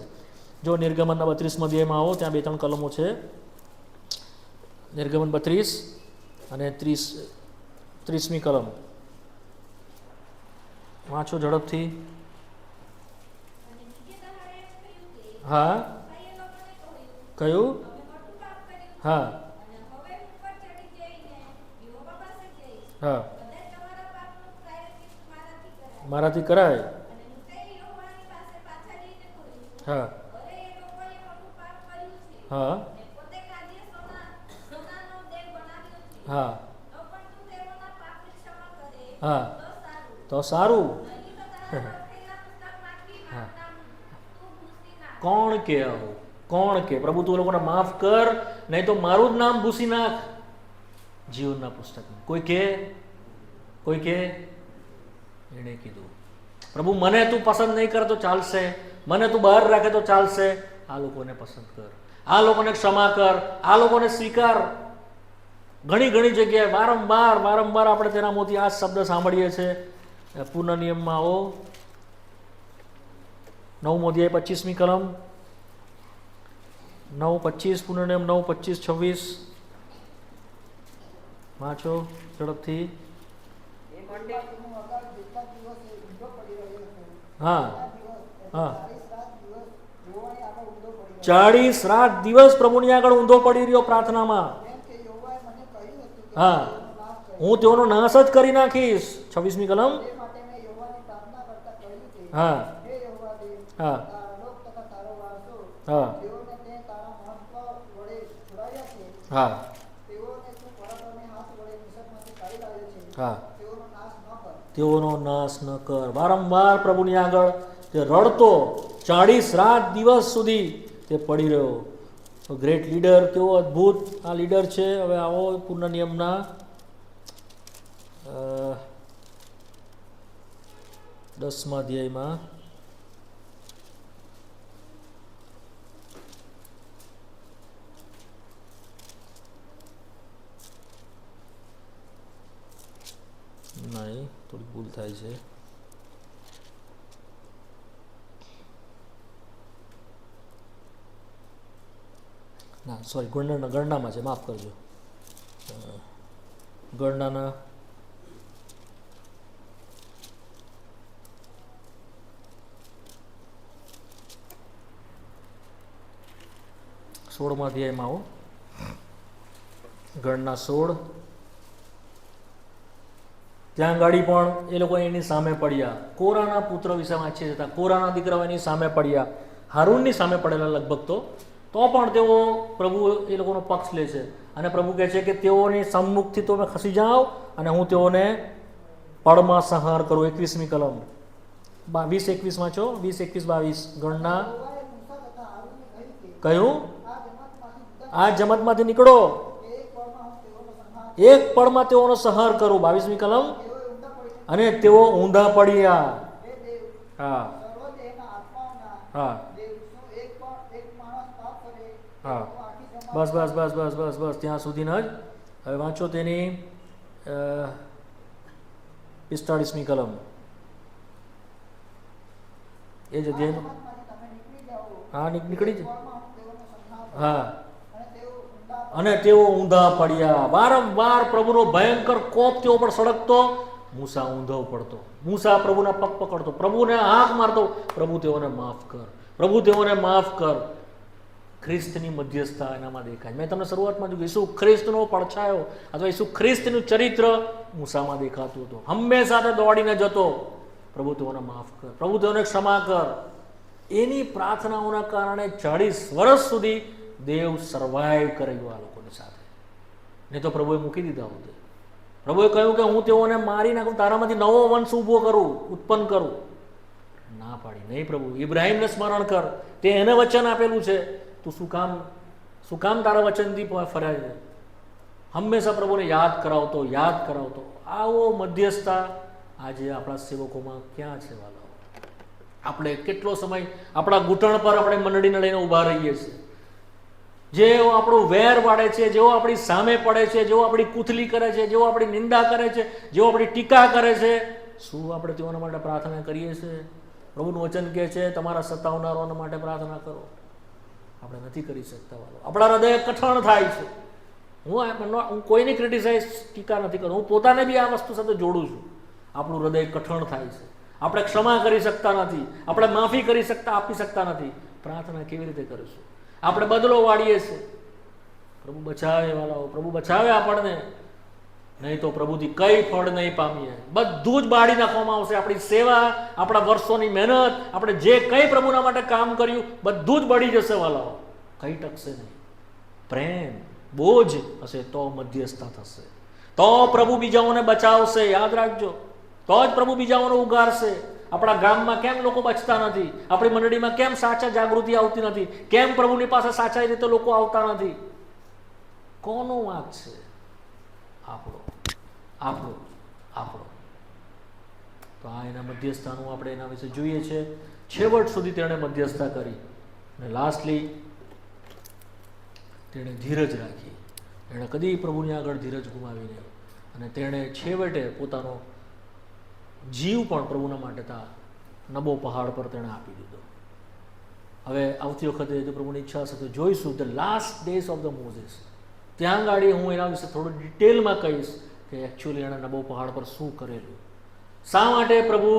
જો નિર્ગમનના 32મા અધ્યાયમાં આવો, ત્યાં 2-3 કલમો છે. નિર્ગમન 32 અને 30મી કલમ વાંચો ઝડપથી. હા, કયું? હા હા, મારાથી કરાય. હા હા હા હા, તો સારું. હા, કોણ કે આવું? કોણ કે પ્રભુ તું લોકોને માફ કર, નહીં તો મારું જ નામ ભૂસી નાખ જીવનના પુસ્તકમાં? કોઈ કે? એણે કીધું, પ્રભુ મને તું પસંદ નહીં કરે તો ચાલશે, મને તું બહાર રાખે તો ચાલશે, આ લોકોને પસંદ કર, આ લોકોને ક્ષમા કર, આ લોકોને સ્વીકાર. ઘણી જગ્યાએ વારંવાર આપણે તેના મોથી આ શબ્દ સાંભળીએ છીએ. પૂર્ણ નિયમમાં આવો, 9મો અધ્યાય 25મી કલમ 9:25, પૂર્ણ નિયમ 9:25-26 વાંચો ઝડપથી. હા હા, 40 રાત દિવસ પ્રભુની આગળ ઊંધો પડી રહ્યો પ્રાર્થનામાં. હા, હું તેઓનો નાશ જ કરી નાખીશ. 26મી કલમ. હા હા હા હા હા, તેઓનો નાશ ન કર. વારંવાર પ્રભુની આગળ તે રડતો, 40 રાત દિવસ સુધી તે પડી રહ્યો. ગ્રેટ લીડર, કેવો અદ્ભુત આ લીડર છે. હવે આવો પૂર્ણ નિયમના 10મા અધ્યાયમાં નહીં, થોડી ભૂલ થાય છે. ના સોરી, ગણનામાં છે, માફ કરજો. ગણનાના 16મા અધ્યાયમાં આવો. ગણના 16. ત્યાં ગાડી પણ એ લોકો એની સામે પડ્યા. કોરાના પુત્ર વિશે વાંચીએ જતા, કોરાના દીકરાઓ એની સામે પડ્યા, હારૂનની સામે પડેલા લગભગ તો પણ તેઓ પ્રભુ એ લોકોનો પક્ષ લે છે અને પ્રભુ કહે છે કે તેઓની સમ્મુખથી તમે ખસી જાઓ અને હું તેઓને પળમાં સંહાર કરું. 21મી કલમ 20-21 વાંચો. 20-21-22 ગણના. કયું? આ જમાતમાંથી નીકળો, એક પળમાં તેઓનો સંહાર કરું. 22મી કલમ. અને તેઓ ઊંધા પડ્યા. હા હા હા, બસ બસ બસ બસ બસ બસ ત્યાં સુધી જ. હવે વાંચો તેની 45મી કલમ. એ જ અધ્યાયનું. હા, નીકળી જાય. હા, અને તેઓ ઊંધા પડ્યા. વારંવાર પ્રભુનો ભયંકર કોપ તેઓ પર સળગતો. મૂસા ઊંધો પડતો, મૂસા પ્રભુના પગ પકડતો, પ્રભુને હાથ મારતો, પ્રભુ તેઓને માફ કર, પ્રભુ તેઓને માફ કર. ખ્રિસ્તની મધ્યસ્થતા એનામાં દેખાય. મેં તમને શરૂઆતમાં જોયું, ઈસુ ખ્રિસ્તનો પડછાયો અથવા ઈસુ ખ્રિસ્તનું ચરિત્ર મૂસામાં દેખાતું હતું. હંમેશા તે દોડીને જતો, પ્રભુ તેઓને માફ કર, પ્રભુ તેઓને ક્ષમા કર. એની પ્રાર્થનાઓના કારણે 40 વર્ષ સુધી દેવ સર્વાઈવ કરેલું આ લોકોની સાથે. નહીં તો પ્રભુએ મૂકી દીધા હોત. પ્રભુએ કહ્યું કે હું તેઓને મારી નાખું, તારામાંથી નવો વંશ ઊભો કરું, ઉત્પન્ન કરું. ના પાડી. નહીં પ્રભુ, ઇબ્રાહિમને સ્મરણ કર, તે એને વચન આપેલું છે. તું શું કામ તારા વચનથી ફર્યા છે? હંમેશા પ્રભુને યાદ કરાવતો. આવો મધ્યસ્થતા આજે આપણા સેવકોમાં ક્યાં છે વાલાઓ? આપણે કેટલો સમય આપણા ઘૂંટણ પર આપણે મંડળીને લઈને ઊભા રહીએ છીએ. જેઓ આપણું વેર વાળે છે, જેઓ આપણી સામે પડે છે, જેઓ આપણી કૂથલી કરે છે, જેઓ આપણી નિંદા કરે છે, જેઓ આપણી ટીકા કરે છે, શું આપણે તેઓના માટે પ્રાર્થના કરીએ છીએ? પ્રભુનું વચન કહે છે તમારા સતાવનારાઓના માટે પ્રાર્થના કરો. આપણે નથી કરી શકતા વાલો. આપણા હૃદય કઠણ થાય છે. હું કોઈની ક્રિટિસાઇઝ ટીકા નથી કરતો, હું પોતાને બી આ વસ્તુ સાથે જોડું છું. આપણું હૃદય કઠણ થાય છે. આપણે ક્ષમા કરી શકતા નથી, આપણે માફી આપી શકતા નથી. પ્રાર્થના કેવી રીતે કરીશું? આપણે બદલો વાળીએ છીએ. પ્રભુ બચાવે વાલાઓ, પ્રભુ બચાવે આપણને. નહીં તો પ્રભુથી કઈ ફળ નહીં પામીએ. બધું જ બાળી નાખવામાં આવશે. આપણી સેવા, આપણા વર્ષોની મહેનત, આપણે જે કંઈ પ્રભુના માટે કામ કર્યું બધું જ બળી જશે વાલાઓ. કઈ ટકશે નહીં. પ્રેમ બોજ હશે તો મધ્યસ્થતા થશે, તો પ્રભુ બીજાઓને બચાવશે. યાદ રાખજો, તો જ પ્રભુ બીજાઓને ઉગારશે. આપણા ગામમાં કેમ લોકો બચતા નથી? આપણી મંડળીમાં કેમ સાચા જાગૃતિ આવતી નથી? કેમ પ્રભુની પાસે સાચા રીતે લોકો આવતા નથી? કોનો વાંક છે? આપણો. તો આ એના મધ્યસ્થતાનું આપણે એના વિશે જોઈએ છે. છેવટ સુધી તેણે મધ્યસ્થતા કરી અને લાસ્ટલી તેણે ધીરજ રાખી. એણે કદી પ્રભુની આગળ ધીરજ ગુમાવી નહીં અને તેણે છેવટે પોતાનો જીવ પણ પ્રભુના માટે નબો પહાડ પર તેણે આપી દીધો. હવે આવતી વખતે જો પ્રભુની ઈચ્છા હશે તો જોઈશું the last days of the Moses. ત્યાં ગાડી હું એના વિશે થોડું ડિટેલમાં કહીશ કે એકચ્યુઅલી એણે નબો પહાડ પર શું કરેલું, શા માટે પ્રભુ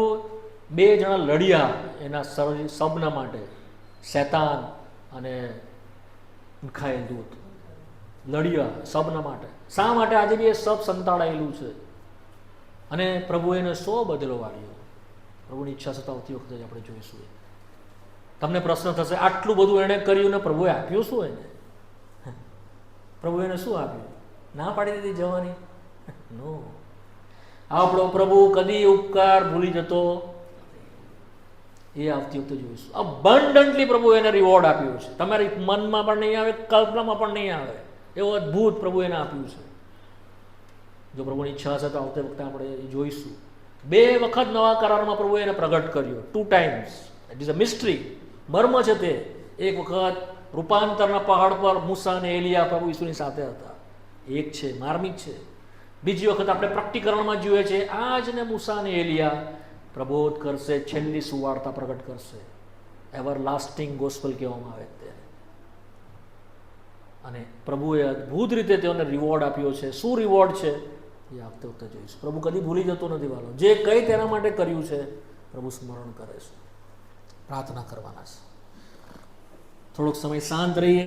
2 જણા લડ્યા એના સબના માટે, શૈતાન અને મિખાએલ દૂત લડ્યા સબના માટે. શા માટે આજે બી એ સબ સંતાડાયેલું છે અને પ્રભુ એને 100 બદલો વાળ્યો. પ્રભુની ઈચ્છા થતા આવતી વખતે આપણે જોઈશું. તમને પ્રશ્ન થશે, આટલું બધું એણે કર્યું ને પ્રભુએ આપ્યું શું? એને પ્રભુ એને શું આપ્યું? ના પાડી દીધી જવાની? નો. આપણો પ્રભુ કદી ઉપકાર ભૂલી જતો. એ આવતી વખતે જોઈશું. અબન્ડન્ટલી પ્રભુ એને રિવોર્ડ આપ્યો છે. તમારી મનમાં પણ નહીં આવે, કલ્પનામાં પણ નહીં આવે એવો અદ્ભુત પ્રભુ એને આપ્યું છે. જો પ્રભુની ઈચ્છા હશે તો આવતી વખતે આપણે એ જોઈશું. 2 વખત નવા કરારમાં પ્રભુએ એને પ્રગટ કર્યો, 2 times. It is a mystery, મર્મ છે તે. એક વખત રૂપાંતરના પહાડ પર મૂસા અને એલિયા પ્રભુ ઈસુની સાથે હતા, એક છે માર્મિક છે. બીજી વખત આપણે પ્રકટીકરણમાં જોઈએ છે, આ જ ને મૂસા અને એલિયા પ્રબોધ કરશે, છેલ્લી સુવાર્તા પ્રગટ કરશે, એવર લાસ્ટિંગ ગોસ્પલ કહેવામાં આવે તે. અને પ્રભુએ અદ્ભુત રીતે તેઓને રિવોર્ડ આપ્યો છે. શું રિવોર્ડ છે એ આવતે વખતે જોઈશું. પ્રભુ કદી ભૂલી જતો નથી વાલો. જે કંઈ તેના માટે કર્યું છે પ્રભુ સ્મરણ કરે છે. પ્રાર્થના કરવાના છે. થોડોક સમય શાંત રહીએ.